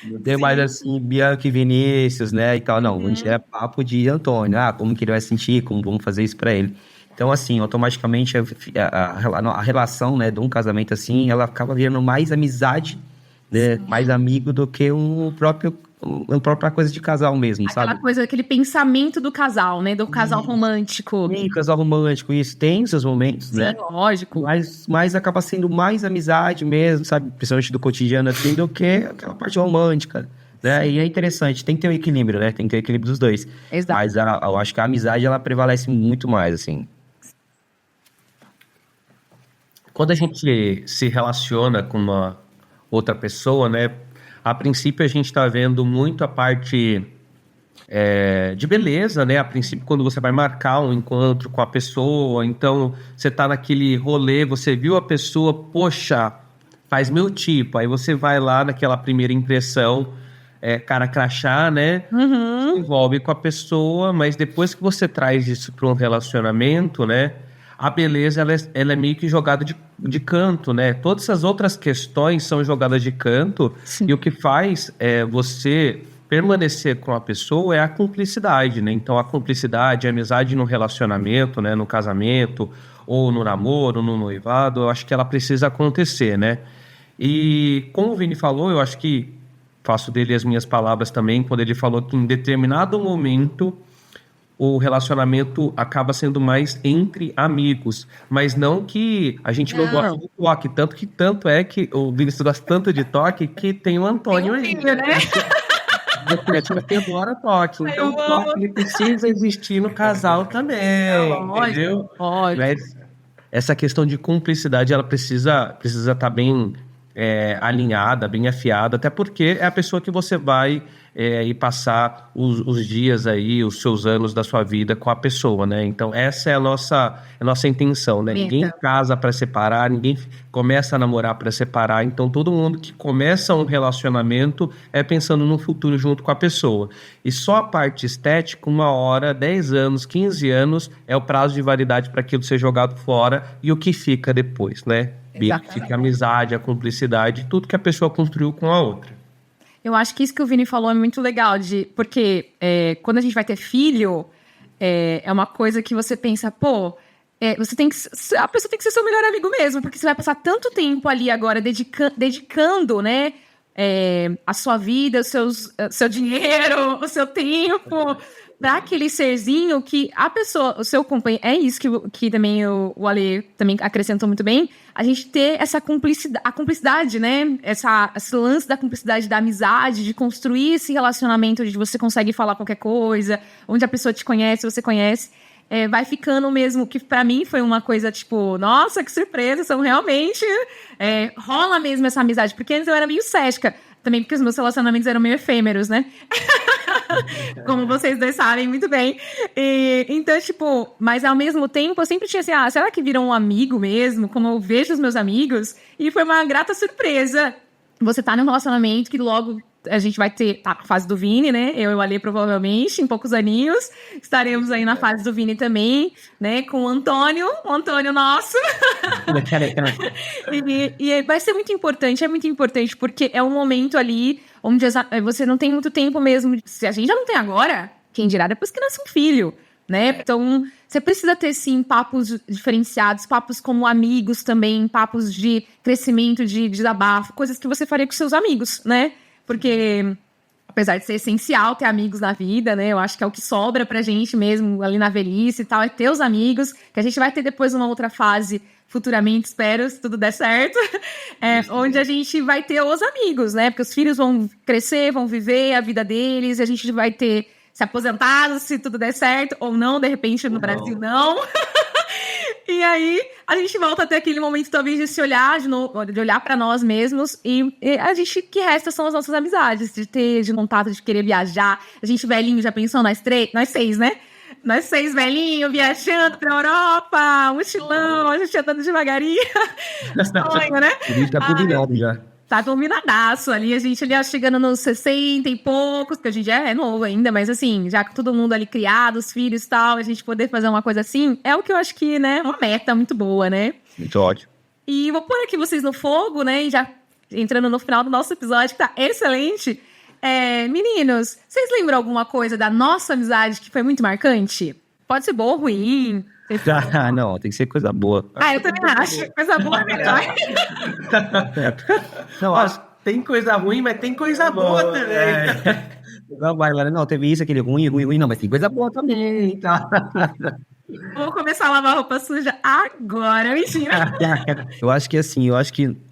Não tem mais assim, Bianca e Vinícius, né? E tal, não. Hoje é papo de Antônio, como que ele vai sentir, como vamos fazer isso para ele. Então, assim, automaticamente a relação, né, de um casamento assim, ela acaba virando mais amizade, né, mais amigo do que um próprio uma própria coisa de casal mesmo, Aquela sabe? coisa, aquele pensamento do casal, né? Do casal romântico. Sim, casal romântico, isso tem seus momentos, né? Sim, lógico. Mas acaba sendo mais amizade mesmo, sabe? Principalmente do cotidiano assim, do que aquela parte romântica, né? E é interessante, tem que ter o equilíbrio, né? Tem que ter o equilíbrio dos dois. Exato. Mas eu acho que a amizade, ela prevalece muito mais, assim. Quando a gente se relaciona com uma outra pessoa, né? A princípio a gente está vendo muito a parte de beleza, né? A princípio, quando você vai marcar um encontro com a pessoa, então você tá naquele rolê, você viu a pessoa, poxa, faz meu tipo. Aí você vai lá naquela primeira impressão, cara crachá, né? Se envolve com a pessoa, mas depois que você traz isso para um relacionamento, né? A beleza, ela é meio que jogada de canto, né? Todas as outras questões são jogadas de canto. Sim. E o que faz você permanecer com a pessoa é a cumplicidade, né? Então, a cumplicidade, a amizade no relacionamento, né? No casamento, ou no namoro, no noivado, eu acho que ela precisa acontecer, né? E como o Vini falou, eu acho que faço dele as minhas palavras também, quando ele falou que em determinado momento o relacionamento acaba sendo mais entre amigos, mas não que a gente não gosta de toque, tanto é que o Vinícius gosta tanto de toque que tem o Antônio aí. Filho, né? A criativa que adora toque, então o toque ele precisa existir no casal também, entendeu? Lógico. Mas essa questão de cumplicidade, ela precisa estar bem alinhada, bem afiada, até porque é a pessoa que você vai ir passar os dias aí, os seus anos da sua vida com a pessoa, né? Então, essa é a nossa intenção, né? Ninguém casa para separar, ninguém começa a namorar para separar. Então, todo mundo que começa um relacionamento é pensando no futuro junto com a pessoa. E só a parte estética, 1 hora, 10 anos, 15 anos, é o prazo de validade para aquilo ser jogado fora e o que fica depois, né? Fica a amizade, a cumplicidade, tudo que a pessoa construiu com a outra. Eu acho que isso que o Vini falou é muito legal, porque quando a gente vai ter filho, é uma coisa que você pensa, a pessoa tem que ser seu melhor amigo mesmo, porque você vai passar tanto tempo ali agora dedicando, né, a sua vida, seu dinheiro, o seu tempo para aquele serzinho que a pessoa, o seu companheiro, é isso que também o Ale também acrescentou muito bem, a gente ter essa cumplicidade, né? Esse lance da cumplicidade, da amizade, de construir esse relacionamento onde você consegue falar qualquer coisa, onde a pessoa te conhece, você conhece, vai ficando mesmo, que pra mim foi uma coisa tipo, nossa, que surpresa, são realmente, rola mesmo essa amizade, porque antes eu era meio cética, também porque os meus relacionamentos eram meio efêmeros, né? Como vocês dois sabem muito bem. Então, tipo, mas ao mesmo tempo eu sempre tinha assim, será que viram um amigo mesmo? Como eu vejo os meus amigos? E foi uma grata surpresa. Você tá num relacionamento que logo a gente vai ter, tá na fase do Vini, né? Eu e o Ale, provavelmente, em poucos aninhos. Estaremos aí na fase do Vini também, né? Com o Antônio nosso. E vai ser muito importante, é muito importante, porque é um momento ali onde você não tem muito tempo mesmo. Se a gente já não tem agora, quem dirá depois que nasce um filho, né? Então, você precisa ter, sim, papos diferenciados, papos como amigos também, papos de crescimento, de desabafo, coisas que você faria com seus amigos, né? Porque, apesar de ser essencial ter amigos na vida, né? Eu acho que é o que sobra pra gente mesmo ali na velhice e tal, é ter os amigos, que a gente vai ter depois uma outra fase, futuramente, espero, se tudo der certo, onde a gente vai ter os amigos, né? Porque os filhos vão crescer, vão viver a vida deles, e a gente vai ter se aposentado, se tudo der certo, ou não, de repente no Brasil não. E aí, a gente volta até aquele momento, talvez, de se olhar, de olhar pra nós mesmos, e a gente, que resta são as nossas amizades, de contato, de querer viajar. A gente velhinho, já pensou, nós 6, né? Nós 6 velhinhos, viajando pra Europa, mochilão, a gente andando devagarinho. Sonho, né? Tá combinado já. Tá combinadaço ali, a gente ali chegando nos 60 e poucos, porque a gente é novo ainda, mas assim, já com todo mundo ali criado, os filhos e tal, a gente poder fazer uma coisa assim, é o que eu acho que, né, uma meta muito boa, né? Muito ótimo. E vou pôr aqui vocês no fogo, né, e já entrando no final do nosso episódio, que tá excelente. Meninos, vocês lembram alguma coisa da nossa amizade que foi muito marcante? Pode ser boa ou ruim. Não, tem que ser coisa boa. Eu também acho. Coisa boa é melhor. Não, Tem coisa ruim, mas tem coisa boa também. Vai lá, não, teve isso, aquele ruim, não, mas tem coisa boa também, tá? Vou começar a lavar roupa suja agora, mentira. Eu acho que assim,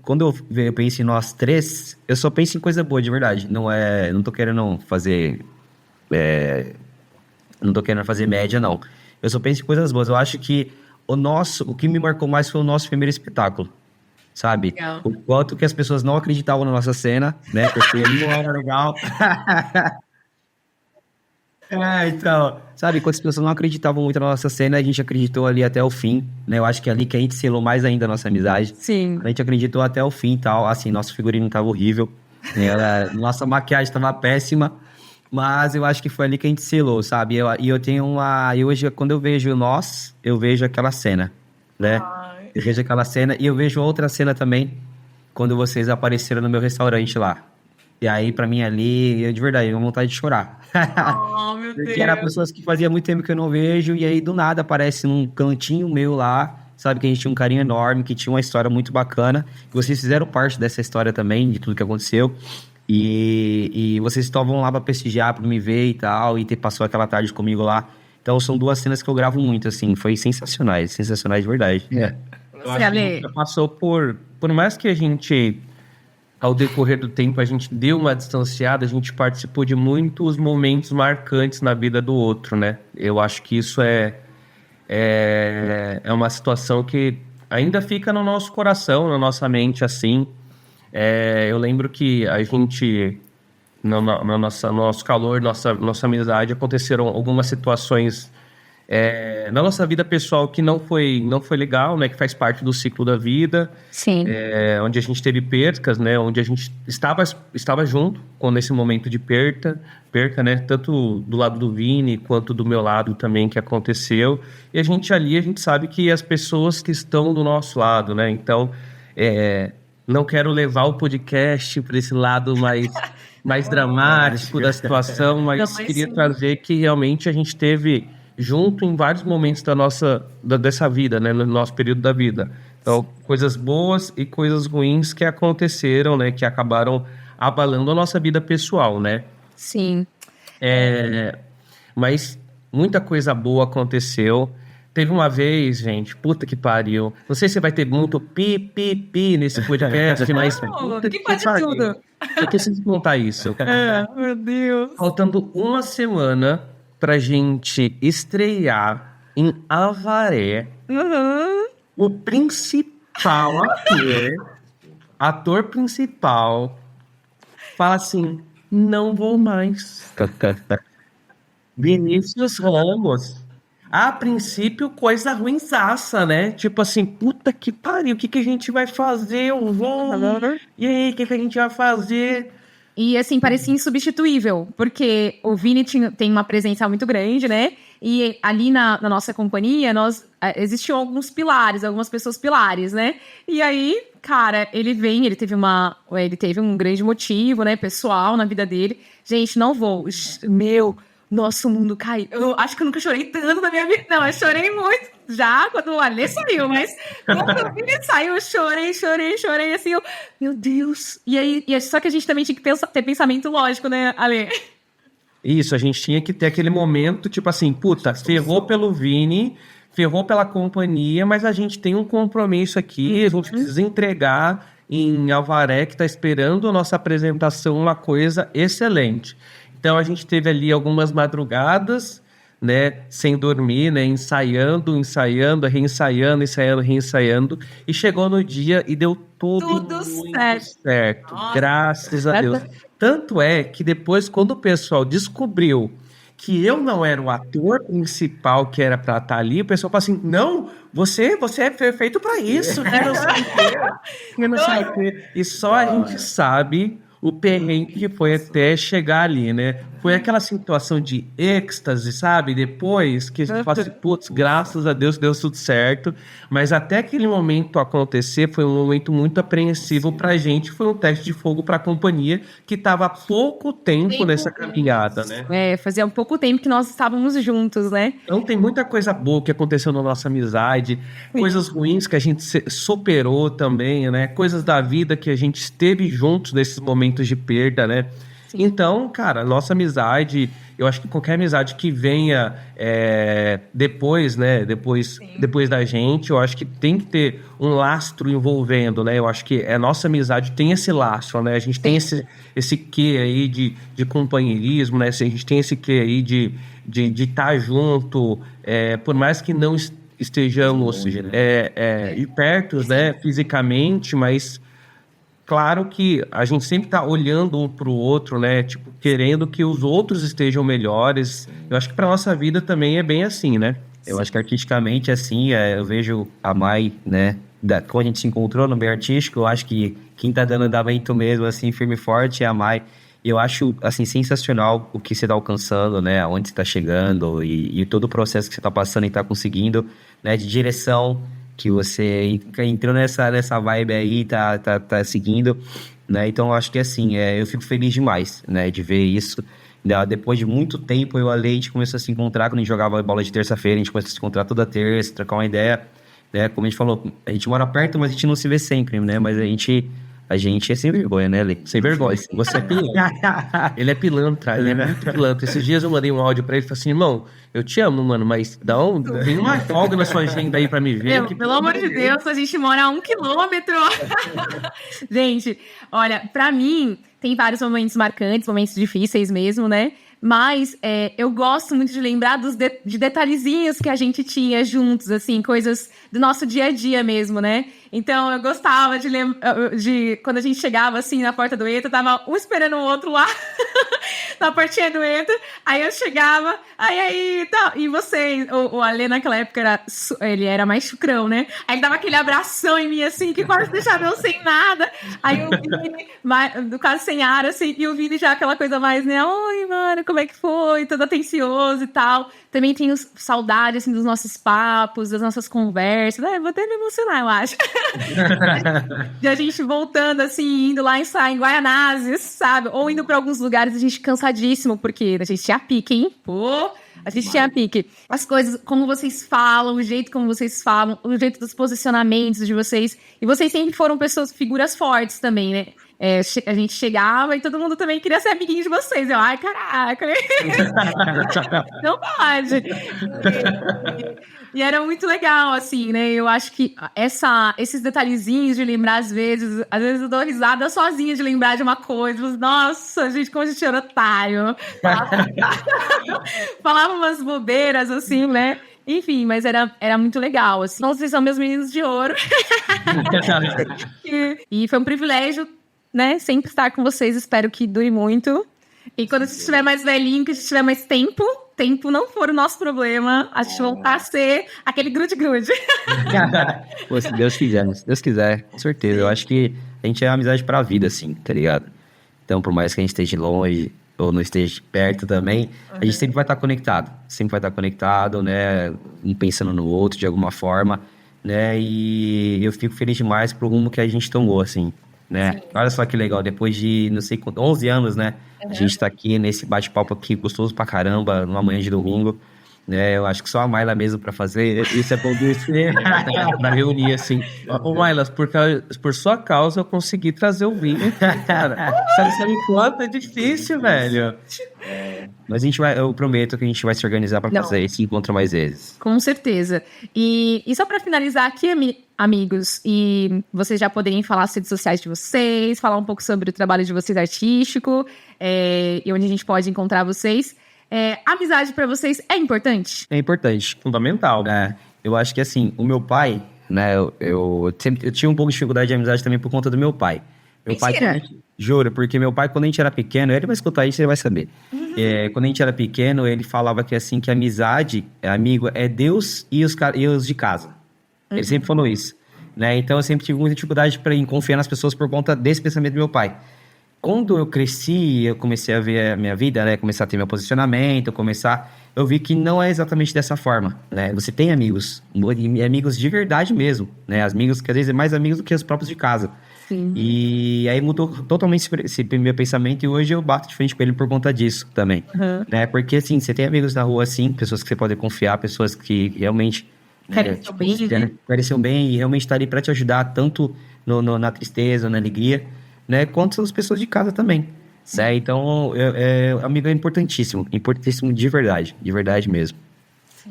quando eu penso em nós três, eu só penso em coisa boa, de verdade. Não tô querendo fazer, não tô querendo fazer média, não. Eu só penso em coisas boas. Eu acho que o que me marcou mais foi o nosso primeiro espetáculo, sabe? Legal. O quanto que as pessoas não acreditavam na nossa cena, né? Porque ele não era legal. Então, sabe, quando as pessoas não acreditavam muito na nossa cena, a gente acreditou ali até o fim, né? Eu acho que é ali que a gente selou mais ainda a nossa amizade. Sim. A gente acreditou até o fim e tal. Assim, nosso figurino tava horrível, né? Nossa maquiagem tava péssima, mas eu acho que foi ali que a gente selou, sabe? E eu tenho e hoje, quando eu vejo nós, eu vejo aquela cena, né? Eu vejo aquela cena e eu vejo outra cena também, quando vocês apareceram no meu restaurante lá. E aí, pra mim ali, eu de verdade, eu tenho vontade de chorar. Oh, meu Deus. Porque eram pessoas que fazia muito tempo que eu não vejo, e aí do nada aparece num cantinho meu lá, sabe, que a gente tinha um carinho enorme, que tinha uma história muito bacana, e vocês fizeram parte dessa história também, de tudo que aconteceu, e vocês estavam lá pra prestigiar, pra me ver e tal, e passou aquela tarde comigo lá. Então são duas cenas que eu gravo muito, assim, foi sensacionais de verdade. Eu acho que a gente passou por mais que a gente, ao decorrer do tempo, a gente deu uma distanciada, a gente participou de muitos momentos marcantes na vida do outro, né? Eu acho que isso é uma situação que ainda fica no nosso coração, na nossa mente, assim. Eu lembro que a gente, no nosso calor, nossa amizade, aconteceram algumas situações na nossa vida pessoal que não foi legal, né? Que faz parte do ciclo da vida. Sim. Onde a gente teve percas, né? Onde a gente estava junto nesse momento de perca, né? Tanto do lado do Vini quanto do meu lado também que aconteceu. E a gente sabe que as pessoas que estão do nosso lado, né? Então, não quero levar o podcast para esse lado mais dramático da situação, mas queria trazer que realmente a gente teve junto em vários momentos dessa vida, né, no nosso período da vida. Então, coisas boas e coisas ruins que aconteceram, né, que acabaram abalando a nossa vida pessoal, né? Sim. Mas muita coisa boa aconteceu. Teve uma vez, gente, puta que pariu. Não sei se vai ter muito pi nesse podcast, mas... Que pode tudo. Eu preciso contar isso. Meu Deus. Faltando uma semana pra gente estrear em Avaré, o principal ator principal, fala assim, não vou mais. Vinícius Ramos. A princípio, coisa ruinzaça, né? Tipo assim, puta que pariu, o que a gente vai fazer? Eu vou... E aí, o que a gente vai fazer? E assim, parecia insubstituível, porque o Vini tem uma presença muito grande, né? E ali na nossa companhia, existiam alguns pilares, algumas pessoas pilares, né? E aí, cara, ele teve um grande motivo, né, pessoal na vida dele. Gente, não vou. Nosso mundo caiu. Eu acho que eu nunca chorei tanto na minha vida. Não, eu chorei muito já quando o Alê saiu, mas quando o Vini saiu, eu chorei, assim, meu Deus. E aí, só que a gente também tinha que ter pensamento lógico, né, Alê? Isso, a gente tinha que ter aquele momento, tipo assim, puta, ferrou pelo Vini, ferrou pela companhia, mas a gente tem um compromisso aqui, a gente precisa entregar em Avaré, que tá esperando a nossa apresentação, uma coisa excelente. Então a gente teve ali algumas madrugadas, né, sem dormir, né, ensaiando, reensaiando, e chegou no dia e deu tudo certo. Graças a Deus. Tanto é que depois, quando o pessoal descobriu que eu não era o ator principal que era pra estar ali, o pessoal falou assim, não, você é perfeito pra isso, né, não sei o quê. E só a gente sabe o perrengue que foi até chegar ali, né? Foi aquela situação de êxtase, sabe? Depois que a gente fala assim, putz, graças a Deus deu tudo certo. Mas até aquele momento acontecer, foi um momento muito apreensivo pra gente. Foi um teste de fogo pra companhia que tava há pouco tempo nessa caminhada, né? Fazia um pouco tempo que nós estávamos juntos, né? Então tem muita coisa boa que aconteceu na nossa amizade, coisas ruins que a gente superou também, né? Coisas da vida que a gente esteve juntos nesses momentos de perda, né? Então, cara, nossa amizade, eu acho que qualquer amizade que venha depois, né? Depois da gente, eu acho que tem que ter um lastro envolvendo, né? Eu acho que a nossa amizade tem esse lastro, né? A gente tem esse quê aí de companheirismo, né? A gente tem esse quê aí de estar junto, por mais que não estejamos perto, né? Fisicamente, mas claro que a gente sempre tá olhando um pro outro, né? Tipo, querendo que os outros estejam melhores. Eu acho que pra nossa vida também é bem assim, né? Eu acho que artisticamente, assim, eu vejo a Mai, né? Quando a gente se encontrou no meio artístico, eu acho que quem tá dando andamento mesmo, assim, firme e forte é a Mai. E eu acho, assim, sensacional o que você tá alcançando, né? Aonde você tá chegando e todo o processo que você tá passando e tá conseguindo, né? De direção, que você entrou nessa vibe aí, tá seguindo, né? Então, eu acho que, assim, eu fico feliz demais, né? De ver isso. Depois de muito tempo, eu e a Lei, a gente começou a se encontrar quando a gente jogava bola de terça-feira, a gente começou a se encontrar toda terça, trocar uma ideia, né? Como a gente falou, a gente mora perto, mas a gente não se vê sempre, né? Mas a gente é sem vergonha, né, Lei? Sem vergonha. Você é pilantra. Ele é pilantra, ele é muito pilantra. Esses dias eu mandei um áudio pra ele e falei assim, irmão, eu te amo, mano, mas tem uma folga na sua agenda aí pra me ver. Pelo amor de Deus, a gente mora a 1 quilômetro. Gente, olha, pra mim, tem vários momentos marcantes, momentos difíceis mesmo, né? Mas eu gosto muito de lembrar de detalhezinhos que a gente tinha juntos, assim, coisas do nosso dia a dia mesmo, né? Então, eu gostava de quando a gente chegava, assim, na porta do ETA, tava um esperando o outro lá, na portinha do ETA, aí eu chegava, aí, tal, e vocês, o Ale naquela época, ele era mais chucrão, né? Aí ele dava aquele abração em mim, assim, que quase deixava eu sem nada, aí o Vini, quase sem ar, assim, e o Vini já aquela coisa mais, né? Oi, mano, como é que foi? Todo atencioso e tal. Também tenho saudade, assim, dos nossos papos, das nossas conversas. Vou até me emocionar, eu acho. De a gente voltando, assim, indo lá em Guaianazes, sabe? Ou indo pra alguns lugares, a gente cansadíssimo, porque a gente tinha pique, hein? Pô, a gente tinha pique. As coisas, como vocês falam, o jeito como vocês falam, o jeito dos posicionamentos de vocês. E vocês sempre foram figuras fortes também, né? A gente chegava e todo mundo também queria ser amiguinho de vocês. Eu, ai, caraca. Não pode. E era muito legal, assim, né? Eu acho que esses detalhezinhos de lembrar, às vezes eu dou risada sozinha de lembrar de uma coisa. Nossa, gente, como a gente era otário. Falava umas bobeiras, assim, né? Enfim, mas era muito legal, assim. Então, vocês são meus meninos de ouro. E foi um privilégio, né? Sempre estar com vocês. Espero que dure muito. E quando a gente estiver mais velhinho, que a gente tiver mais tempo não for o nosso problema, a gente voltar a ser aquele grude-grude. Pô, se Deus quiser, com certeza. Eu acho que a gente é amizade pra vida, assim, tá ligado? Então, por mais que a gente esteja longe ou não esteja perto também, a gente sempre vai estar conectado. Sempre vai estar conectado, né? Um pensando no outro de alguma forma, né? E eu fico feliz demais pro rumo que a gente tomou, assim, né? Sim. Olha só que legal, depois de, não sei quanto, 11 anos, né? A gente tá aqui nesse bate-papo aqui, gostoso pra caramba, numa manhã de domingo, né? Eu acho que só a Mayla mesmo pra fazer, isso é bom dizer. Pra reunir, assim. Ô, Mayla, por sua causa eu consegui trazer o vinho, cara. Sabe quanto é difícil, velho. Mas eu prometo que a gente vai se organizar pra fazer esse encontro mais vezes. Com certeza. E só pra finalizar aqui, amigos, e vocês já poderem falar as redes sociais de vocês, falar um pouco sobre o trabalho de vocês artístico, e onde a gente pode encontrar vocês. Amizade pra vocês é importante? É importante. Fundamental. Eu acho que, assim, o meu pai, né, eu tinha um pouco de dificuldade de amizade também por conta do meu pai. Meu pai, juro, porque meu pai, quando a gente era pequeno, ele vai escutar isso, ele vai saber. Quando a gente era pequeno, ele falava que, assim, que amizade, amigo, é Deus e os de casa. Ele sempre falou isso, né? Então, eu sempre tive muita dificuldade em confiar nas pessoas por conta desse pensamento do meu pai. quando eu cresci, eu comecei a ver a minha vida, né? Começar a ter meu posicionamento, eu vi que não é exatamente dessa forma, né? Você tem amigos, e amigos de verdade mesmo, né? Amigos que às vezes é mais amigos do que os próprios de casa. Sim. E aí mudou totalmente esse meu pensamento e hoje eu bato de frente com ele por conta disso também, né? Porque, assim, você tem amigos na rua, assim, pessoas que você pode confiar, pessoas que realmente... Querem seu bem, né? Querem seu bem e realmente estar ali para te ajudar tanto na tristeza, na alegria, né? Quanto as pessoas de casa também, né? Então, amigo é importantíssimo de verdade mesmo.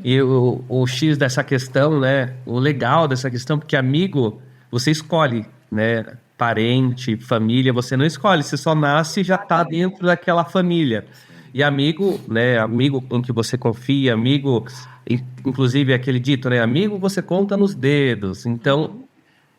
E o X dessa questão, né? O legal dessa questão, porque amigo, você escolhe, né? Parente, família, você não escolhe, você só nasce e já tá dentro daquela família. E amigo, né? Amigo com que você confia, amigo, inclusive aquele dito, né? Amigo você conta nos dedos. Então,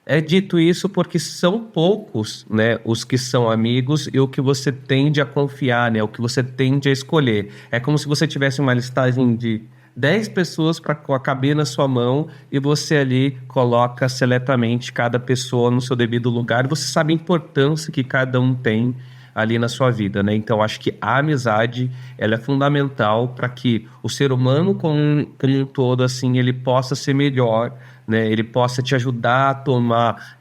é dito isso porque são poucos, né? Os que são amigos e o que você tende a confiar, né? O que você tende a escolher. É como se você tivesse uma listagem de 10 pessoas para caber na sua mão e você ali coloca seletamente cada pessoa no seu devido lugar e você sabe a importância que cada um tem ali na sua vida, né? Então, acho que a amizade, ela é fundamental para que o ser humano como um todo, assim, ele possa ser melhor, né? Ele possa te ajudar a tomar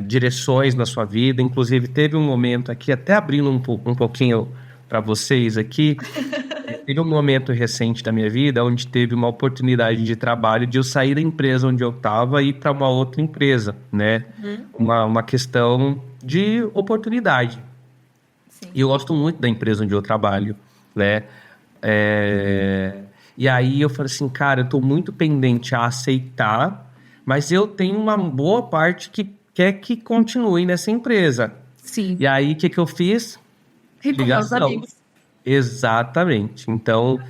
direções na sua vida. Inclusive, teve um momento aqui, até abrindo um pouquinho para vocês aqui, teve um momento recente da minha vida onde teve uma oportunidade de trabalho de eu sair da empresa onde eu estava e ir para uma outra empresa, né? Uma questão de oportunidade. Sim. E eu gosto muito da empresa onde eu trabalho, né? E aí eu falei assim, cara, eu tô muito pendente a aceitar, mas eu tenho uma boa parte que quer que continue nessa empresa. Sim. E aí, o que eu fiz? Recorrer aos amigos. Exatamente. Então,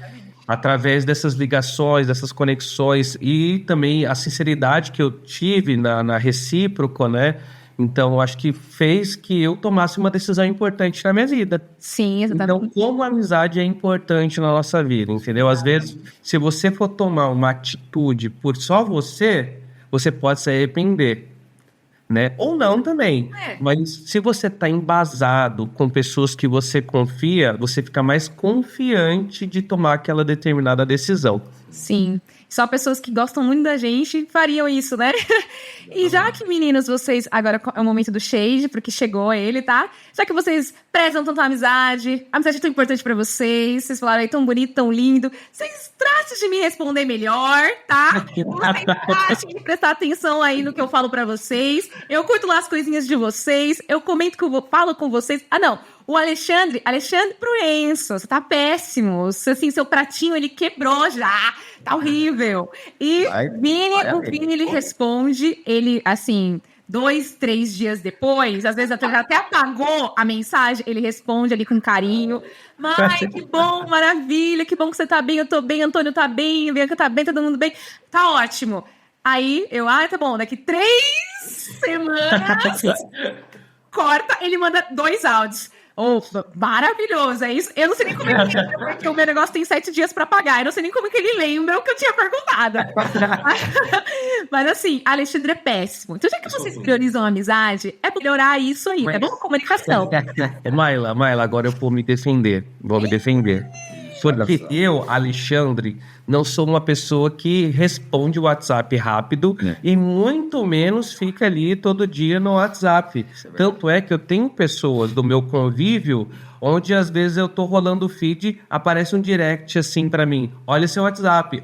através dessas ligações, dessas conexões e também a sinceridade que eu tive na recíproca, né? Então, eu acho que fez que eu tomasse uma decisão importante na minha vida. Sim, exatamente. Então, como a amizade é importante na nossa vida, entendeu? Às vezes, se você for tomar uma atitude por só você pode se arrepender, né? Ou não também. Mas se você está embasado com pessoas que você confia, você fica mais confiante de tomar aquela determinada decisão. Sim. Só pessoas que gostam muito da gente fariam isso, né? E já que, meninos, vocês... Agora é o momento do shade, porque chegou ele, tá? Já que vocês prezam tanto a amizade é tão importante pra vocês falaram aí tão bonito, tão lindo, vocês tratem de me responder melhor, tá? Vocês tratem de prestar atenção aí no que eu falo pra vocês. Eu curto lá as coisinhas de vocês, eu comento, falo com vocês. Ah, não. O Alexandre Proenço, você tá péssimo. Assim, seu pratinho, ele quebrou já. Tá horrível. E o Vini, ele responde, ele, assim, 2, 3 dias depois, às vezes até apagou a mensagem, ele responde ali com carinho. Mãe, que bom, maravilha, que bom que você tá bem, eu tô bem, Antônio tá bem, Bianca tá bem, tá todo mundo bem. Tá ótimo. Aí, tá bom, daqui 3 semanas, corta, ele manda 2 áudios. Maravilhoso, é isso. Eu não sei nem como é que é, porque o meu negócio tem 7 dias pra pagar. Eu não sei nem como é que ele lembra o que eu tinha perguntado. Mas assim, Alexandre é péssimo. Então, já que vocês priorizam a amizade, é melhorar isso aí, é boa comunicação. Maila, agora eu vou me defender. Porque eu, Alexandre, não sou uma pessoa que responde o WhatsApp rápido e muito menos fica ali todo dia no WhatsApp. Tanto é que eu tenho pessoas do meu convívio onde às vezes eu tô rolando o feed, aparece um direct assim pra mim, olha seu WhatsApp,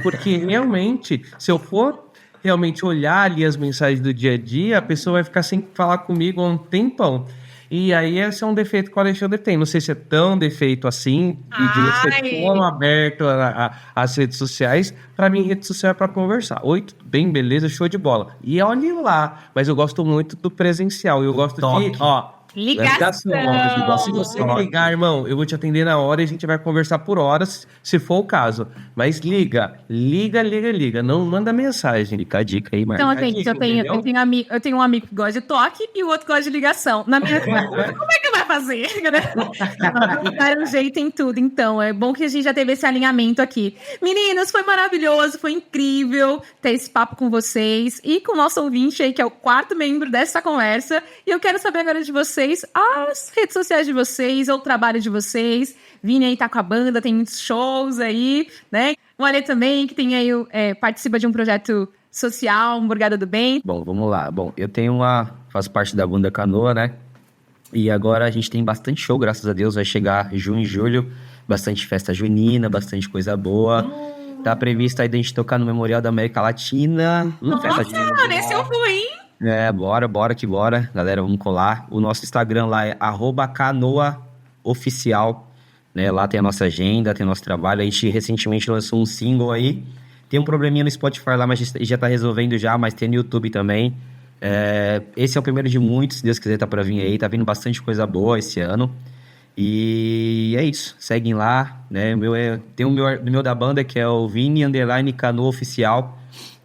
porque realmente, se eu for realmente olhar ali as mensagens do dia a dia, a pessoa vai ficar sem falar comigo há um tempão. E aí esse é um defeito que o Alexandre tem. Não sei se é tão defeito assim, de ser tão aberto às redes sociais. Para mim, rede social é para conversar. Oi, tudo bem? Beleza? Show de bola. E olhe lá. Mas eu gosto muito do presencial. Eu gosto de... Ligação. Se você me ligar, irmão, eu vou te atender na hora e a gente vai conversar por horas, se for o caso. Mas liga. Não manda mensagem. Fica a dica aí, Marcos. Então, gente, eu tenho um amigo que gosta de toque e o outro gosta de ligação. Na minha como é que vai fazer, né? Dar um jeito em tudo. Então, é bom que a gente já teve esse alinhamento aqui. Meninas, foi maravilhoso, foi incrível ter esse papo com vocês e com o nosso ouvinte aí, que é o 4º membro dessa conversa. E eu quero saber agora de vocês as redes sociais de vocês, ou o trabalho de vocês. Vini aí tá com a banda, tem muitos shows aí, né? O Ale também, que tem aí, participa de um projeto social, Hamburgada do Bem. Bom, vamos lá. Bom, eu faço parte da banda Canoa, né? E agora a gente tem bastante show, graças a Deus. Vai chegar junho e julho, bastante festa junina, bastante coisa boa. Tá previsto aí da gente tocar no Memorial da América Latina. Festa junina. Nossa, esse eu fui, hein? Bora que bora. Galera, vamos colar. O nosso Instagram lá é @canoaoficial. Né? Lá tem a nossa agenda, tem o nosso trabalho. A gente recentemente lançou um single aí. Tem um probleminha no Spotify lá, mas já tá resolvendo já, mas tem no YouTube também. Esse é o primeiro de muitos, se Deus quiser tá pra vir aí. Tá vindo bastante coisa boa esse ano. E é isso, seguem lá, né? Tem o meu da banda, que é o Vini _Canoa Oficial.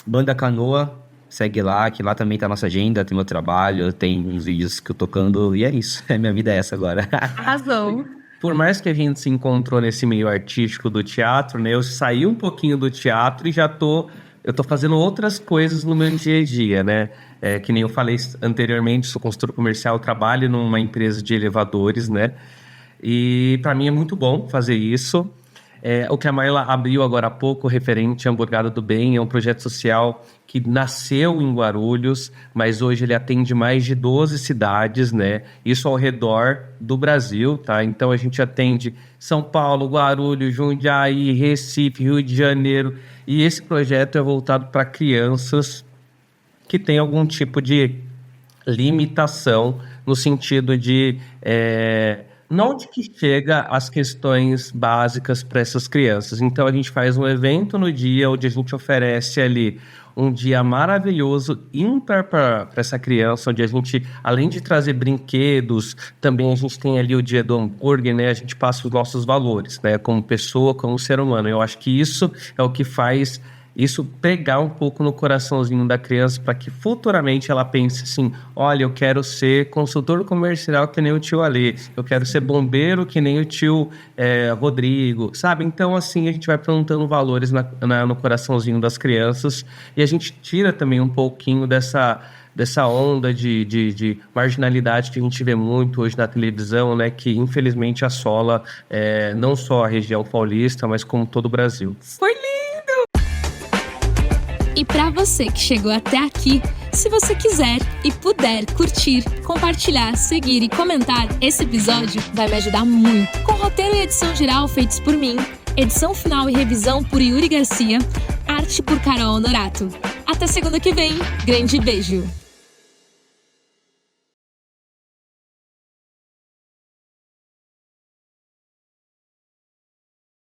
Banda Canoa, segue lá, que lá também tá a nossa agenda, tem meu trabalho, tem uns vídeos que eu tocando. E é isso, minha vida é essa agora. Arrasou. Por mais que a gente se encontrou nesse meio artístico do teatro, né? Eu saí um pouquinho do teatro e eu tô fazendo outras coisas no meu dia a dia, né? Que nem eu falei anteriormente, sou consultor comercial, trabalho numa empresa de elevadores, né? E para mim é muito bom fazer isso. O que a Maila abriu agora há pouco, referente à Hamburgada do Bem, é um projeto social que nasceu em Guarulhos, mas hoje ele atende mais de 12 cidades, né? Isso ao redor do Brasil, tá? Então a gente atende São Paulo, Guarulhos, Jundiaí, Recife, Rio de Janeiro. E esse projeto é voltado para crianças que têm algum tipo de limitação, no sentido de... não de que chega as questões básicas para essas crianças. Então, a gente faz um evento no dia onde a gente oferece ali um dia maravilhoso, ímpar para essa criança, onde a gente, além de trazer brinquedos, também a gente tem ali o dia do hambúrguer, né? A gente passa os nossos valores, né? Como pessoa, como ser humano. Eu acho que isso é o que faz isso pegar um pouco no coraçãozinho da criança, para que futuramente ela pense assim: olha, eu quero ser consultor comercial que nem o tio Ale, eu quero ser bombeiro que nem o tio Rodrigo, sabe? Então, assim, a gente vai plantando valores no coraçãozinho das crianças, e a gente tira também um pouquinho dessa onda de marginalidade que a gente vê muito hoje na televisão, né? Que infelizmente assola não só a região paulista, mas como todo o Brasil. Foi lindo! E para você que chegou até aqui, se você quiser e puder curtir, compartilhar, seguir e comentar, esse episódio vai me ajudar muito. Com roteiro e edição geral feitos por mim, edição final e revisão por Yuri Garcia, arte por Carol Honorato. Até segunda que vem, grande beijo!